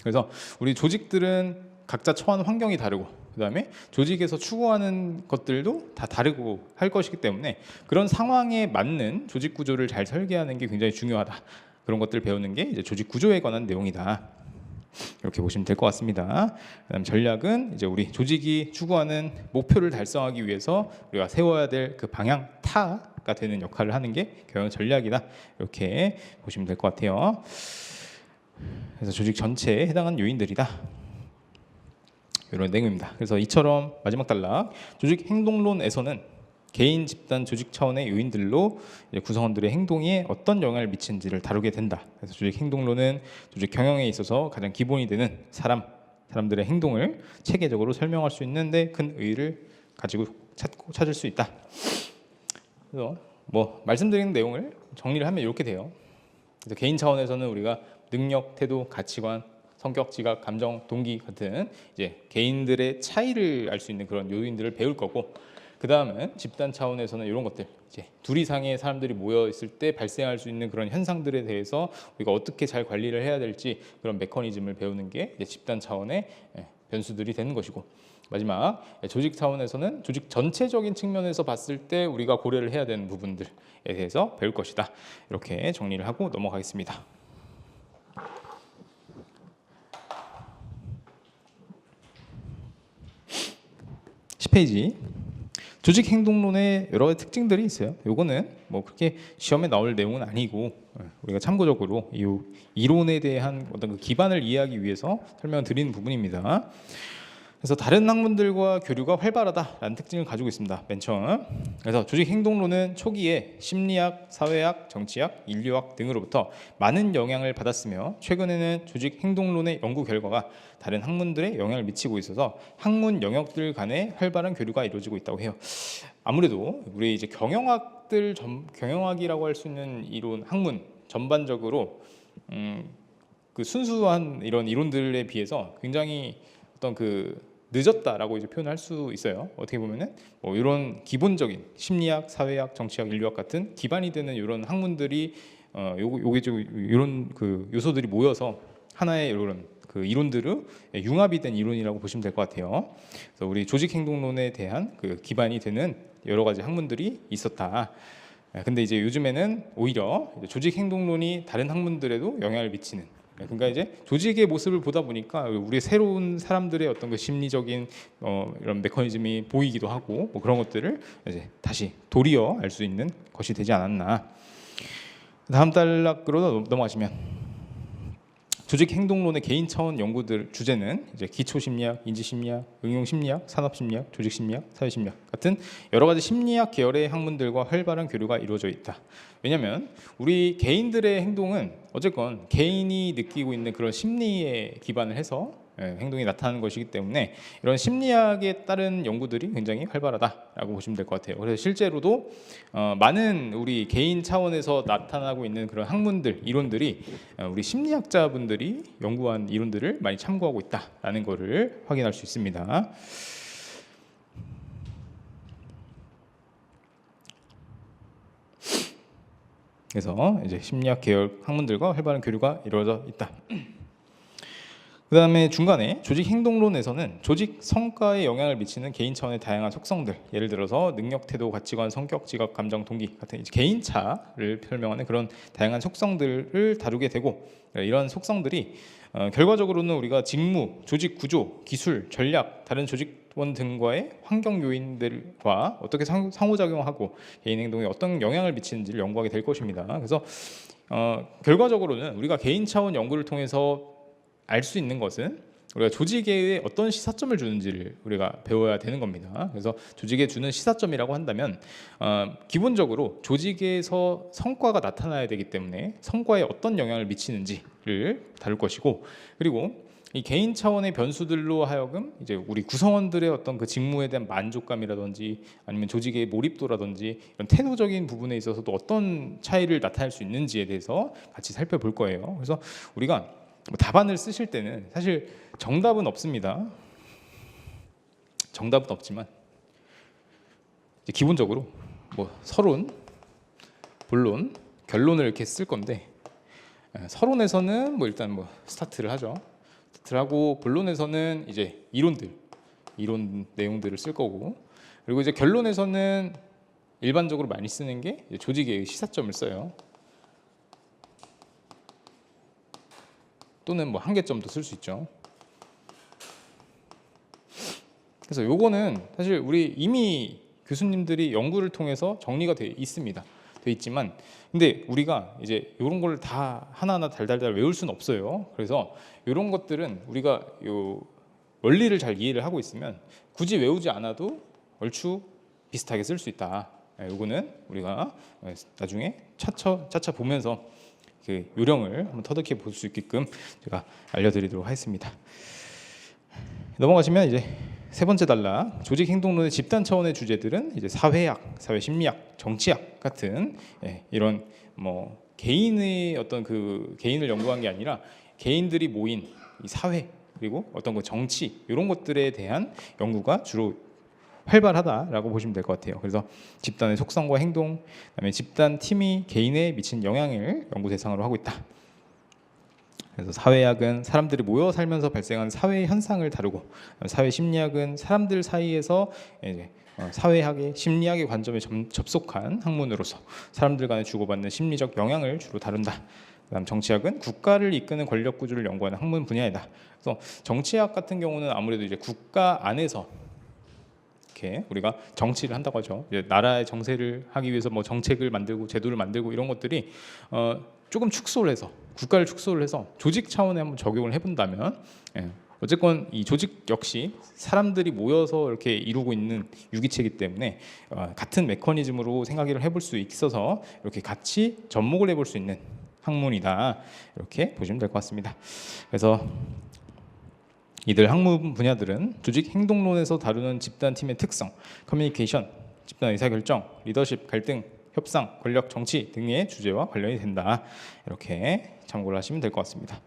그래서 우리 조직들은 각자 처한 환경이 다르고, 그다음에 조직에서 추구하는 것들도 다 다르고 할 것이기 때문에 그런 상황에 맞는 조직 구조를 잘 설계하는 게 굉장히 중요하다. 그런 것들을 배우는 게 이제 조직 구조에 관한 내용이다. 이렇게 보시면 될 것 같습니다. 그다음 전략은 이제 우리 조직이 추구하는 목표를 달성하기 위해서 우리가 세워야 될 그 방향 타가 되는 역할을 하는 게 경영 전략이다. 이렇게 보시면 될 것 같아요. 그래서 조직 전체에 해당하는 요인들이다, 이런 내용입니다. 그래서 이처럼 마지막 단락 조직 행동론에서는 개인, 집단, 조직 차원의 요인들로 이제 구성원들의 행동에 어떤 영향을 미치는지를 다루게 된다. 그래서 조직 행동론은 조직 경영에 있어서 가장 기본이 되는 사람들의 행동을 체계적으로 설명할 수 있는데 큰 의의를 가지고 찾을 수 있다. 그래서 뭐 말씀드린 내용을 정리를 하면 이렇게 돼요. 그래서 개인 차원에서는 우리가 능력, 태도, 가치관, 성격, 지각, 감정, 동기 같은 이제 개인들의 차이를 알 수 있는 그런 요인들을 배울 거고, 그 다음은 집단 차원에서는 이런 것들, 이제 둘 이상의 사람들이 모여 있을 때 발생할 수 있는 그런 현상들에 대해서 우리가 어떻게 잘 관리를 해야 될지 그런 메커니즘을 배우는 게 이제 집단 차원의 변수들이 되는 것이고, 마지막 조직 차원에서는 조직 전체적인 측면에서 봤을 때 우리가 고려를 해야 되는 부분들에 대해서 배울 것이다. 이렇게 정리를 하고 넘어가겠습니다. 페이지. 조직 행동론의 여러 가지 특징들이 있어요. 요거는 뭐 그렇게 시험에 나올 내용은 아니고 우리가 참고적으로 이 이론에 대한 어떤 그 기반을 이해하기 위해서 설명드리는 부분입니다. 그래서 다른 학문들과 교류가 활발하다라는 특징을 가지고 있습니다. 맨 처음. 그래서 조직 행동론은 초기에 심리학, 사회학, 정치학, 인류학 등으로부터 많은 영향을 받았으며 최근에는 조직 행동론의 연구 결과가 다른 학문들에 영향을 미치고 있어서 학문 영역들 간의 활발한 교류가 이루어지고 있다고 해요. 아무래도 우리 이제 경영학이라고 할 수 있는 이론 학문 전반적으로 그 순수한 이런 이론들에 비해서 굉장히 어떤 늦었다라고 이제 표현할 수 있어요. 어떻게 보면은 뭐 이런 기본적인 심리학, 사회학, 정치학, 인류학 같은 기반이 되는 이런 학문들이 요게 좀 이런 요소들이 모여서 하나의 이런 이론들의 융합이 된 이론이라고 보시면 될 것 같아요. 그래서 우리 조직 행동론에 대한 기반이 되는 여러 가지 학문들이 있었다. 근데 이제 요즘에는 오히려 조직 행동론이 다른 학문들에도 영향을 미치는, 그러니까 이제 조직의 모습을 보다 보니까 우리 새로운 사람들의 어떤 심리적인 이런 메커니즘이 보이기도 하고 뭐 그런 것들을 이제 다시 도리어 알 수 있는 것이 되지 않았나. 다음 단락으로 넘어가시면 조직 행동론의 개인 차원 연구들 주제는 이제 기초 심리학, 인지 심리학, 응용 심리학, 산업 심리학, 조직 심리학, 사회 심리학 같은 여러 가지 심리학 계열의 학문들과 활발한 교류가 이루어져 있다. 왜냐하면 우리 개인들의 행동은 어쨌건 개인이 느끼고 있는 그런 심리에 기반을 해서 행동이 나타나는 것이기 때문에 이런 심리학에 따른 연구들이 굉장히 활발하다라고 보시면 될 것 같아요. 그래서 실제로도 많은 우리 개인 차원에서 나타나고 있는 그런 학문들, 이론들이 우리 심리학자분들이 연구한 이론들을 많이 참고하고 있다라는 것을 확인할 수 있습니다. 그래서 이제 심리학 계열 학문들과 활발한 교류가 이루어져 있다. 그 다음에 중간에 조직 행동론에서는 조직 성과에 영향을 미치는 개인 차원의 다양한 속성들, 예를 들어서 능력, 태도, 가치관, 성격, 지각, 감정, 동기 같은 이제 개인차를 설명하는 그런 다양한 속성들을 다루게 되고, 이런 속성들이 결과적으로는 우리가 직무, 조직 구조, 기술, 전략, 다른 조직원 등과의 환경 요인들과 어떻게 상호작용하고 개인 행동에 어떤 영향을 미치는지를 연구하게 될 것입니다. 그래서 결과적으로는 우리가 개인 차원 연구를 통해서 알 수 있는 것은 우리가 조직에 어떤 시사점을 주는지를 우리가 배워야 되는 겁니다. 그래서 조직에 주는 시사점이라고 한다면 기본적으로 조직에서 성과가 나타나야 되기 때문에 성과에 어떤 영향을 미치는지를 다룰 것이고, 그리고 이 개인 차원의 변수들로 하여금 이제 우리 구성원들의 어떤 그 직무에 대한 만족감이라든지 아니면 조직의 몰입도라든지 이런 태도적인 부분에 있어서도 어떤 차이를 나타낼 수 있는지에 대해서 같이 살펴볼 거예요. 그래서 우리가 답안을 쓰실 때는 사실 정답은 없습니다. 정답은 없지만 이제 기본적으로 뭐 서론, 본론, 결론을 이렇게 쓸 건데, 서론에서는 뭐 일단 뭐 스타트를 하죠. 스타트를 하고, 본론에서는 이제 이론 내용들을 쓸 거고, 그리고 이제 결론에서는 일반적으로 많이 쓰는 게 조직의 시사점을 써요. 또는 뭐 한계점도 쓸 수 있죠. 그래서 요거는 사실 우리 이미 교수님들이 연구를 통해서 정리가 돼 있습니다. 돼 있지만, 근데 우리가 이제 이런 걸 다 하나하나 달달달 외울 수는 없어요. 그래서 이런 것들은 우리가 요 원리를 잘 이해를 하고 있으면 굳이 외우지 않아도 얼추 비슷하게 쓸 수 있다. 요거는 우리가 나중에 차차 보면서 그 요령을 한번 터득해 볼 수 있게끔 제가 알려드리도록 하겠습니다. 넘어가시면 이제 세 번째 단락, 조직 행동론의 집단 차원의 주제들은 이제 사회학, 사회심리학, 정치학 같은 이런 뭐 개인의 어떤 그 개인을 연구한 게 아니라 개인들이 모인 이 사회, 그리고 어떤 그 정치, 이런 것들에 대한 연구가 주로 활발하다라고 보시면 될 것 같아요. 그래서 집단의 속성과 행동, 그다음에 집단 팀이 개인에 미친 영향을 연구 대상으로 하고 있다. 그래서 사회학은 사람들이 모여 살면서 발생하는 사회 현상을 다루고, 사회 심리학은 사람들 사이에서 이제 사회학의 심리학의 관점에 접속한 학문으로서 사람들 간에 주고받는 심리적 영향을 주로 다룬다. 그다음 정치학은 국가를 이끄는 권력 구조를 연구하는 학문 분야이다. 그래서 정치학 같은 경우는 아무래도 이제 국가 안에서 이렇게 우리가 정치를 한다고 하죠. 이제 나라의 정세를 하기 위해서 뭐 정책을 만들고 제도를 만들고 이런 것들이 조금 축소를 해서, 국가를 축소를 해서 조직 차원에 한번 적용을 해본다면, 어쨌건 이 조직 역시 사람들이 모여서 이렇게 이루고 있는 유기체이기 때문에 같은 메커니즘으로 생각을 해볼 수 있어서 이렇게 같이 접목을 해볼 수 있는 학문이다, 이렇게 보시면 될 것 같습니다. 그래서 이들 학문 분야들은 조직 행동론에서 다루는 집단 팀의 특성, 커뮤니케이션, 집단 의사결정, 리더십, 갈등, 협상, 권력, 정치 등의 주제와 관련이 된다. 이렇게 참고를 하시면 될 것 같습니다.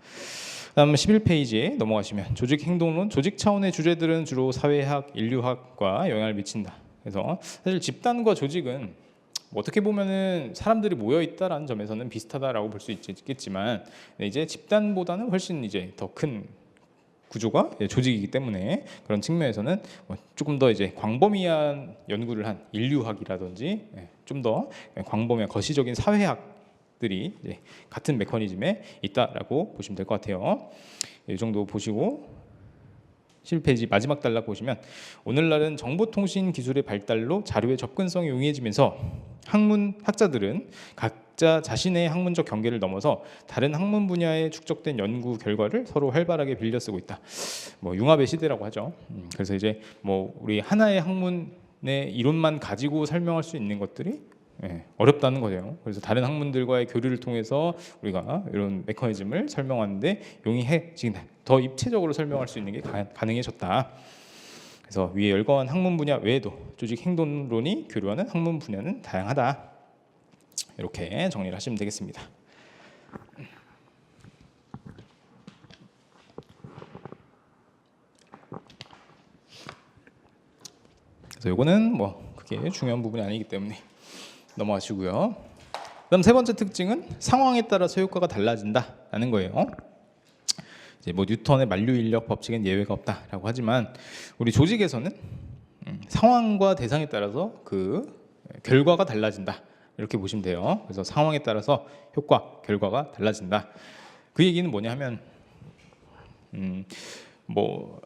다음 11페이지에 넘어가시면 조직 행동론, 조직 차원의 주제들은 주로 사회학, 인류학과 영향을 미친다. 그래서 사실 집단과 조직은 어떻게 보면은 사람들이 모여 있다라는 점에서는 비슷하다라고 볼 수 있겠지만, 이제 집단보다는 훨씬 이제 더 큰 구조가 조직이기 때문에 그런 측면에서는 조금 더 이제 광범위한 연구를 한 인류학이라든지 좀 더 광범위한 거시적인 사회학들이 이제 같은 메커니즘에 있다라고 보시면 될 것 같아요. 이 정도 보시고 11페이지 마지막 단락 보시면, 오늘날은 정보통신 기술의 발달로 자료의 접근성이 용이해지면서 학자들은 각자 자신의 학문적 경계를 넘어서 다른 학문 분야에 축적된 연구 결과를 서로 활발하게 빌려 쓰고 있다. 뭐 융합의 시대라고 하죠. 그래서 이제 뭐 우리 하나의 학문의 이론만 가지고 설명할 수 있는 것들이 어렵다는 거죠. 그래서 다른 학문들과의 교류를 통해서 우리가 이런 메커니즘을 설명하는데 용이해지긴 더 입체적으로 설명할 수 있는 게 가능해졌다. 그래서 위에 열거한 학문 분야 외에도 조직 행동론이 교류하는 학문 분야는 다양하다. 이렇게 정리를 하시면 되겠습니다. 그래서 이거는 뭐 그게 중요한 부분이 아니기 때문에 넘어가시고요. 그다음 세 번째 특징은 상황에 따라서 효과가 달라진다라는 거예요. 이제 뭐 뉴턴의 만류 인력 법칙엔 예외가 없다라고 하지만 우리 조직에서는 상황과 대상에 따라서 그 결과가 달라진다. 이렇게 보시면 돼요. 그래서 상황에 따라서 효과, 결과가 달라진다. 그 얘기는 뭐냐 하면 뭐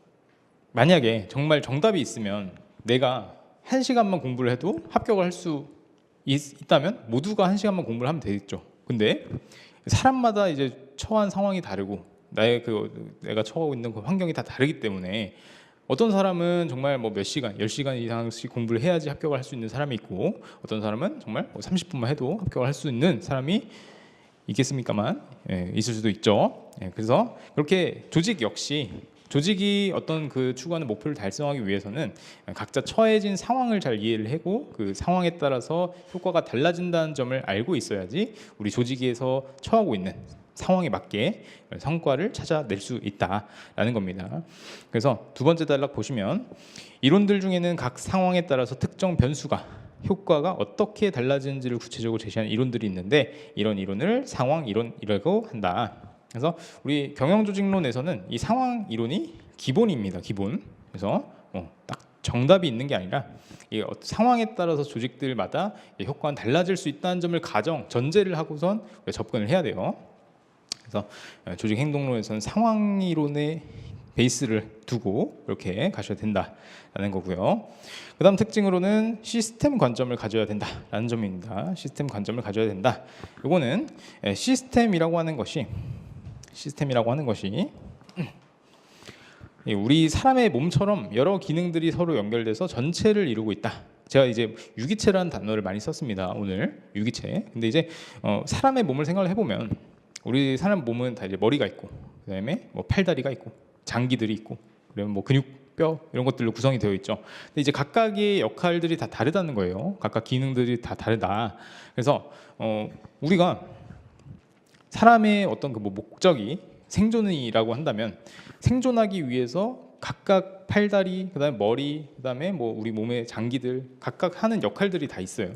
만약에 정말 정답이 있으면 내가 1시간만 공부를 해도 합격을 할 수 있다면 모두가 1시간만 공부를 하면 되겠죠. 근데 사람마다 이제 처한 상황이 다르고 내가 처하고 있는 그 환경이 다 다르기 때문에 어떤 사람은 정말 뭐 몇 시간, 10시간 이상씩 공부를 해야지 합격을 할 수 있는 사람이 있고 어떤 사람은 정말 뭐 30분만 해도 합격을 할 수 있는 사람이 있겠습니까만 있을 수도 있죠. 그래서 그렇게 조직 역시 조직이 어떤 그 추구하는 목표를 달성하기 위해서는 각자 처해진 상황을 잘 이해를 하고 그 상황에 따라서 효과가 달라진다는 점을 알고 있어야지 우리 조직에서 처하고 있는 상황에 맞게 성과를 찾아낼 수 있다라는 겁니다. 그래서 두 번째 단락 보시면 이론들 중에는 각 상황에 따라서 특정 변수가 효과가 어떻게 달라지는지를 구체적으로 제시하는 이론들이 있는데 이런 이론을 상황 이론이라고 한다. 그래서 우리 경영조직론에서는 이 상황 이론이 기본입니다. 기본. 그래서 딱 정답이 있는 게 아니라 이 상황에 따라서 조직들마다 효과는 달라질 수 있다는 점을 전제를 하고선 접근을 해야 돼요. 그래서 조직 행동론에서는 상황 이론의 베이스를 두고 이렇게 가셔야 된다라는 거고요. 그다음 특징으로는 시스템 관점을 가져야 된다라는 점입니다. 시스템 관점을 가져야 된다. 이거는 시스템이라고 하는 것이 우리 사람의 몸처럼 여러 기능들이 서로 연결돼서 전체를 이루고 있다. 제가 이제 유기체라는 단어를 많이 썼습니다. 오늘 유기체. 근데 이제 사람의 몸을 생각을 해보면 우리 사람 몸은 다 이제 머리가 있고 그다음에 뭐 팔다리가 있고 장기들이 있고 그러면 뭐 근육, 뼈 이런 것들로 구성이 되어 있죠. 근데 이제 각각의 역할들이 다 다르다는 거예요. 각각 기능들이 다 다르다. 그래서 우리가 사람의 어떤 그 목적이 생존이라고 한다면 생존하기 위해서 각각 팔다리, 그다음에 머리, 그다음에 뭐 우리 몸의 장기들 각각 하는 역할들이 다 있어요.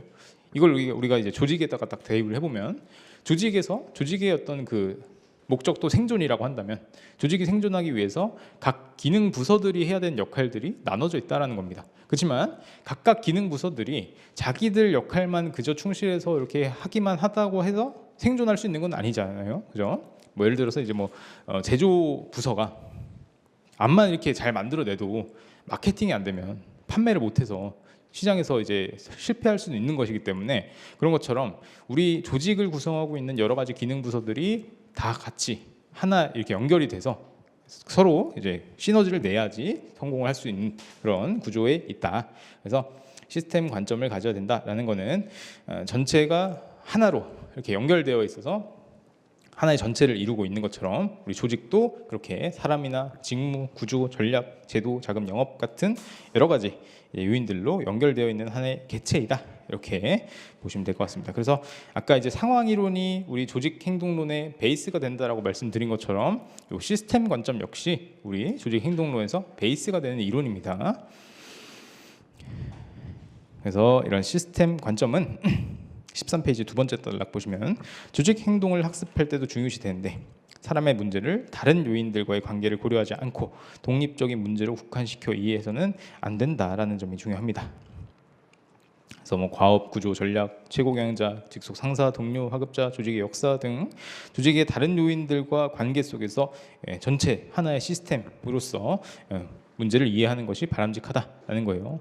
이걸 우리가 이제 조직에다가 딱 대입을 해보면 조직의 어떤 그 목적도 생존이라고 한다면 조직이 생존하기 위해서 각 기능 부서들이 해야 되는 역할들이 나눠져 있다라는 겁니다. 그렇지만 각각 기능 부서들이 자기들 역할만 그저 충실해서 이렇게 하기만 하다고 해서 생존할 수 있는 건 아니잖아요. 그죠? 뭐 예를 들어서 이제 뭐 제조 부서가 암만 이렇게 잘 만들어내도 마케팅이 안 되면 판매를 못해서 시장에서 이제 실패할 수도 있는 것이기 때문에 그런 것처럼 우리 조직을 구성하고 있는 여러 가지 기능 부서들이 다 같이 하나 이렇게 연결이 돼서 서로 이제 시너지를 내야지 성공을 할 수 있는 그런 구조에 있다. 그래서 시스템 관점을 가져야 된다라는 거는 전체가 하나로 이렇게 연결되어 있어서 하나의 전체를 이루고 있는 것처럼 우리 조직도 그렇게 사람이나 직무, 구조, 전략, 제도, 자금, 영업 같은 여러 가지 요인들로 연결되어 있는 하나의 개체이다. 이렇게 보시면 될 것 같습니다. 그래서 아까 이제 상황 이론이 우리 조직 행동론의 베이스가 된다라고 말씀드린 것처럼 이 시스템 관점 역시 우리 조직 행동론에서 베이스가 되는 이론입니다. 그래서 이런 시스템 관점은 13페이지 두 번째 단락 보시면 조직 행동을 학습할 때도 중요시 되는데 사람의 문제를 다른 요인들과의 관계를 고려하지 않고 독립적인 문제로 국한시켜 이해해서는 안 된다라는 점이 중요합니다. 그래서 뭐 과업, 구조, 전략, 최고 경영자, 직속 상사, 동료, 하급자, 조직의 역사 등 조직의 다른 요인들과 관계 속에서 전체 하나의 시스템으로서 문제를 이해하는 것이 바람직하다라는 거예요.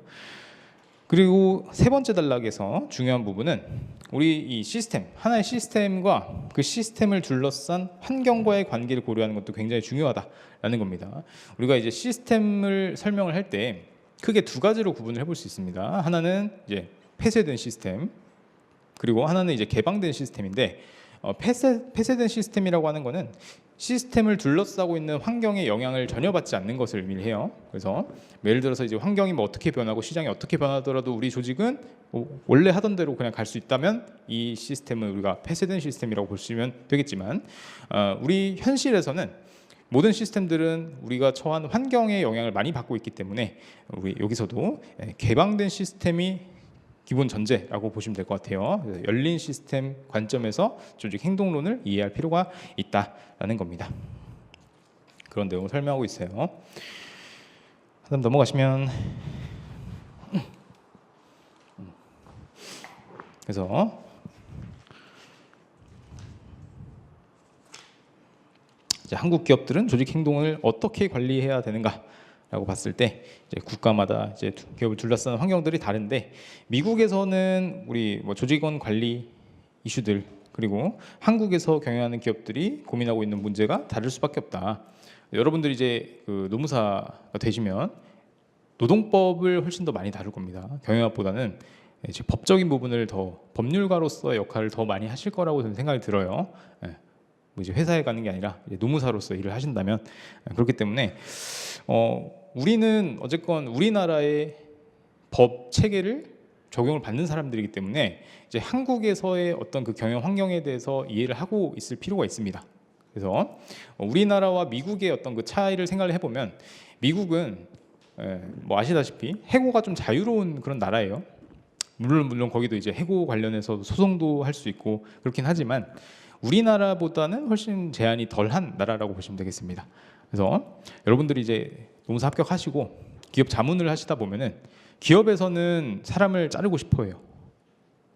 그리고 세 번째 단락에서 중요한 부분은 우리 이 시스템, 하나의 시스템과 그 시스템을 둘러싼 환경과의 관계를 고려하는 것도 굉장히 중요하다라는 겁니다. 우리가 이제 시스템을 설명을 할 때 크게 두 가지로 구분을 해볼 수 있습니다. 하나는 이제 폐쇄된 시스템, 그리고 하나는 이제 개방된 시스템인데 폐쇄된 시스템이라고 하는 거는 시스템을 둘러싸고 있는 환경에 영향을 전혀 받지 않는 것을 의미를 해요. 그래서 예를 들어서 이제 환경이 뭐 어떻게 변하고 시장이 어떻게 변하더라도 우리 조직은 원래 하던 대로 그냥 갈 수 있다면 이 시스템은 우리가 폐쇄된 시스템이라고 보시면 되겠지만 우리 현실에서는 모든 시스템들은 우리가 처한 환경의 영향을 많이 받고 있기 때문에 우리 여기서도 개방된 시스템이 기본 전제라고 보시면 될 것 같아요. 열린 시스템 관점에서 조직 행동론을 이해할 필요가 있다라는 겁니다. 그런 내용을 설명하고 있어요. 다음 넘어가시면 그래서 이제 한국 기업들은 조직 행동을 어떻게 관리해야 되는가라고 봤을 때 이제 국가마다 이제 기업을 둘러싸는 환경들이 다른데 미국에서는 우리 뭐 조직원 관리 이슈들 그리고 한국에서 경영하는 기업들이 고민하고 있는 문제가 다를 수밖에 없다. 여러분들이 이제 그 노무사가 되시면 노동법을 훨씬 더 많이 다룰 겁니다. 경영학보다는 이제 법적인 부분을 더 법률가로서의 역할을 더 많이 하실 거라고 저는 생각이 들어요. 뭐 이제 회사에 가는 게 아니라 이제 노무사로서 일을 하신다면 그렇기 때문에 우리는 어쨌건 우리나라의 법 체계를 적용을 받는 사람들이기 때문에 이제 한국에서의 어떤 그 경영 환경에 대해서 이해를 하고 있을 필요가 있습니다. 그래서 우리나라와 미국의 어떤 그 차이를 생각을 해보면 미국은 뭐 아시다시피 해고가 좀 자유로운 그런 나라예요. 물론 거기도 이제 해고 관련해서 소송도 할 수 있고 그렇긴 하지만 우리나라보다는 훨씬 제한이 덜한 나라라고 보시면 되겠습니다. 그래서 여러분들이 이제 노무사 합격하시고 기업 자문을 하시다 보면은 기업에서는 사람을 자르고 싶어해요.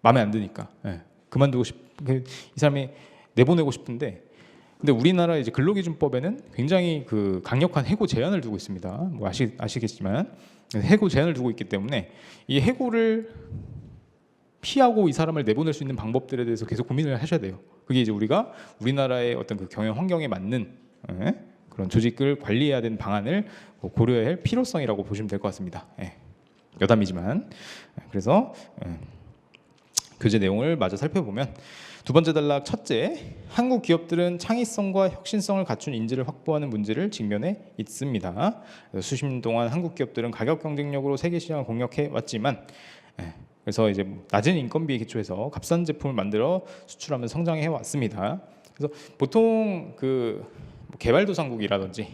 마음에 안 드니까 그만두고 이 사람이 내보내고 싶은데 근데 우리나라 이제 근로기준법에는 굉장히 그 강력한 해고 제한을 두고 있습니다. 뭐 아시겠지만 해고 제한을 두고 있기 때문에 이 해고를 피하고 이 사람을 내보낼 수 있는 방법들에 대해서 계속 고민을 하셔야 돼요. 그게 이제 우리가 우리나라의 어떤 그 경영 환경에 맞는 그런 조직을 관리해야 되는 방안을 고려해야 할 필요성이라고 보시면 될 것 같습니다. 여담이지만 그래서 교재 내용을 마저 살펴보면 두 번째 단락 첫째, 한국 기업들은 창의성과 혁신성을 갖춘 인재를 확보하는 문제를 직면해 있습니다. 수십 년 동안 한국 기업들은 가격 경쟁력으로 세계 시장을 공략해 왔지만 그래서 이제 낮은 인건비에 기초해서 값싼 제품을 만들어 수출하면서 성장해 왔습니다. 그래서 보통 그 개발도상국이라든지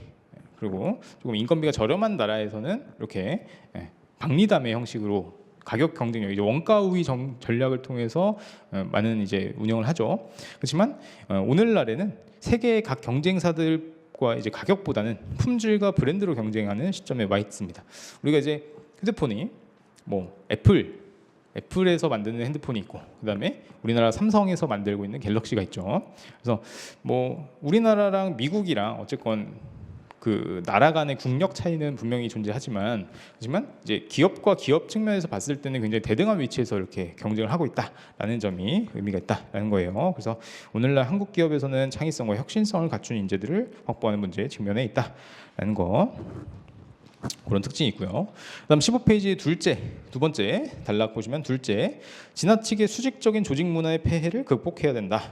그리고 조금 인건비가 저렴한 나라에서는 이렇게 박리담의 형식으로 가격 경쟁력, 이제 원가 우위 전략을 통해서 많은 이제 운영을 하죠. 그렇지만 오늘날에는 세계의 각 경쟁사들과 이제 가격보다는 품질과 브랜드로 경쟁하는 시점에 와 있습니다. 우리가 이제 휴대폰이 뭐 애플에서 만드는 핸드폰이 있고 그다음에 우리나라 삼성에서 만들고 있는 갤럭시가 있죠. 그래서 뭐 우리나라랑 미국이랑 어쨌건 그 나라 간의 국력 차이는 분명히 존재하지만 하지만 이제 기업과 기업 측면에서 봤을 때는 굉장히 대등한 위치에서 이렇게 경쟁을 하고 있다라는 점이 의미가 있다라는 거예요. 그래서 오늘날 한국 기업에서는 창의성과 혁신성을 갖춘 인재들을 확보하는 문제에 직면해 있다라는 거. 그런 특징이 있고요. 그다음 15페이지 두 번째 단락 보시면 둘째, 지나치게 수직적인 조직 문화의 폐해를 극복해야 된다.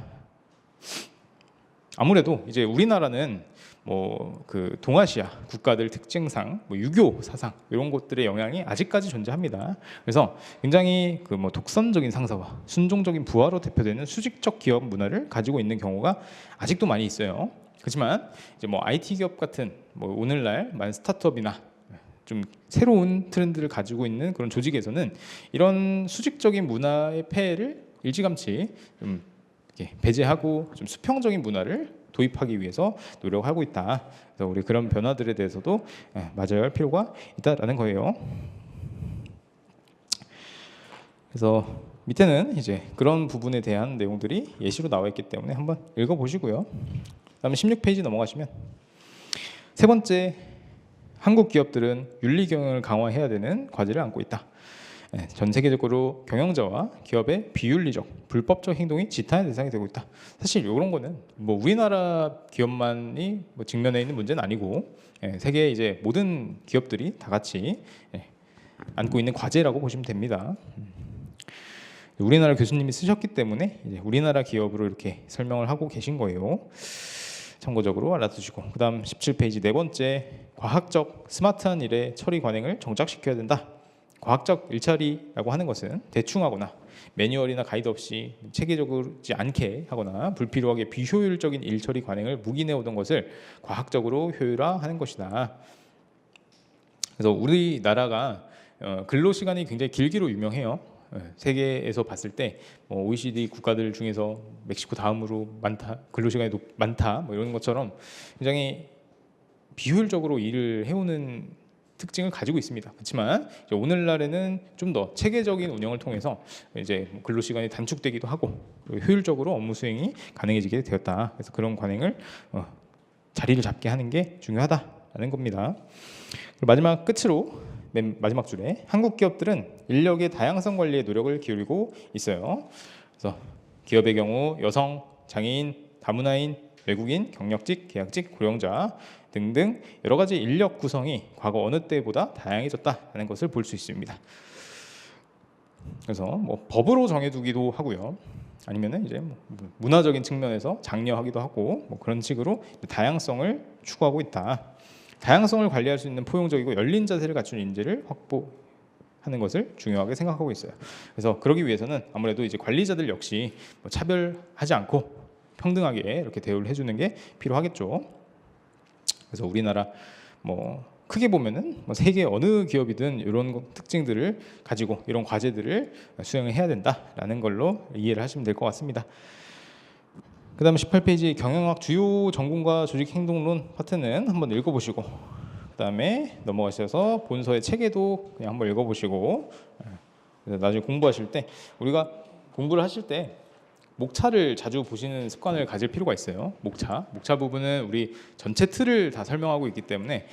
아무래도 이제 우리나라는 뭐 그 동아시아 국가들 특징상 뭐 유교 사상 이런 것들의 영향이 아직까지 존재합니다. 그래서 굉장히 그 뭐 독선적인 상사와 순종적인 부하로 대표되는 수직적 기업 문화를 가지고 있는 경우가 아직도 많이 있어요. 그렇지만 이제 뭐 IT 기업 같은 뭐 오늘날 많은 스타트업이나 좀 새로운 트렌드를 가지고 있는 그런 조직에서는 이런 수직적인 문화의 폐해를 일찌감치 좀 이렇게 배제하고 좀 수평적인 문화를 도입하기 위해서 노력하고 있다. 그래서 우리 그런 변화들에 대해서도 맞아야 할 필요가 있다라는 거예요. 그래서 밑에는 이제 그런 부분에 대한 내용들이 예시로 나와 있기 때문에 한번 읽어보시고요. 그다음에 16페이지 넘어가시면 세 번째, 한국 기업들은 윤리 경영을 강화해야 되는 과제를 안고 있다. 전 세계적으로 경영자와 기업의 비윤리적, 불법적 행동이 지탄의 대상이 되고 있다. 사실 이런 거는 뭐 우리나라 기업만이 뭐 직면해 있는 문제는 아니고 세계의 이제 모든 기업들이 다 같이 안고 있는 과제라고 보시면 됩니다. 우리나라 교수님이 쓰셨기 때문에 이제 우리나라 기업으로 이렇게 설명을 하고 계신 거예요. 참고적으로 알아두시고, 그다음 17페이지 네 번째, 과학적 스마트한 일의 처리 관행을 정착시켜야 된다. 과학적 일처리라고 하는 것은 대충 하거나 매뉴얼이나 가이드 없이 체계적이지 않게 하거나 불필요하게 비효율적인 일처리 관행을 묵인해오던 것을 과학적으로 효율화하는 것이다. 그래서 우리나라가 근로시간이 굉장히 길기로 유명해요. 세계에서 봤을 때 OECD 국가들 중에서 멕시코 다음으로 많다, 근로시간이 많다, 뭐 이런 것처럼 굉장히 비효율적으로 일을 해오는 특징을 가지고 있습니다. 그렇지만 오늘날에는 좀 더 체계적인 운영을 통해서 이제 근로시간이 단축되기도 하고 효율적으로 업무 수행이 가능해지게 되었다. 그래서 그런 관행을 자리를 잡게 하는 게 중요하다라는 겁니다. 그리고 마지막 끝으로 맨 마지막 줄에 한국 기업들은 인력의 다양성 관리에 노력을 기울이고 있어요. 그래서 기업의 경우 여성, 장애인, 다문화인, 외국인, 경력직, 계약직, 고령자 등등 여러 가지 인력 구성이 과거 어느 때보다 다양해졌다는 것을 볼 수 있습니다. 그래서 법으로 정해두기도 하고요. 아니면은 이제 문화적인 측면에서 장려하기도 하고 그런 식으로 다양성을 추구하고 있다. 다양성을 관리할 수 있는 포용적이고 열린 자세를 갖춘 인재를 확보하는 것을 중요하게 생각하고 있어요. 그래서 그러기 위해서는 아무래도 이제 관리자들 역시 차별하지 않고 평등하게 이렇게 대우를 해주는 게 필요하겠죠. 그래서 우리나라 크게 보면은 세계 어느 기업이든 이런 특징들을 가지고 이런 과제들을 수행을 해야 된다라는 걸로 이해를 하시면 될 것 같습니다. 그 다음에 18페이지 경영학 주요 전공과 조직 행동론 파트는 한번 읽어보시고, 그 다음에 넘어가셔서 본서의 체계도 그냥 한번 읽어보시고, 나중에 공부하실 때, 우리가 공부를 하실 때 목차를 자주 보시는 습관을 가질 필요가 있어요. 목차 부분은 우리 전체 틀을 다 설명하고 있기 때문에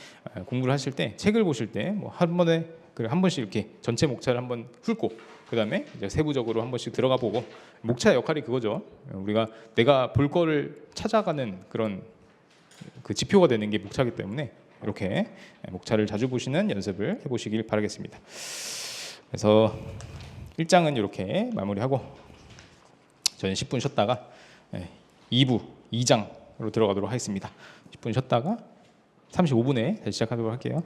공부를 하실 때, 책을 보실 때 한 번에 한 번씩 이렇게 전체 목차를 한번 훑고, 그 다음에 이제 세부적으로 한 번씩 들어가 보고, 목차의 역할이 그거죠. 우리가 내가 볼 거를 찾아가는 그런 그 지표가 되는 게 목차이기 때문에 이렇게 목차를 자주 보시는 연습을 해보시길 바라겠습니다. 그래서 1장은 이렇게 마무리하고 저는 10분 쉬었다가 2장으로 들어가도록 하겠습니다. 10분 쉬었다가 35분에 다시 시작하도록 할게요.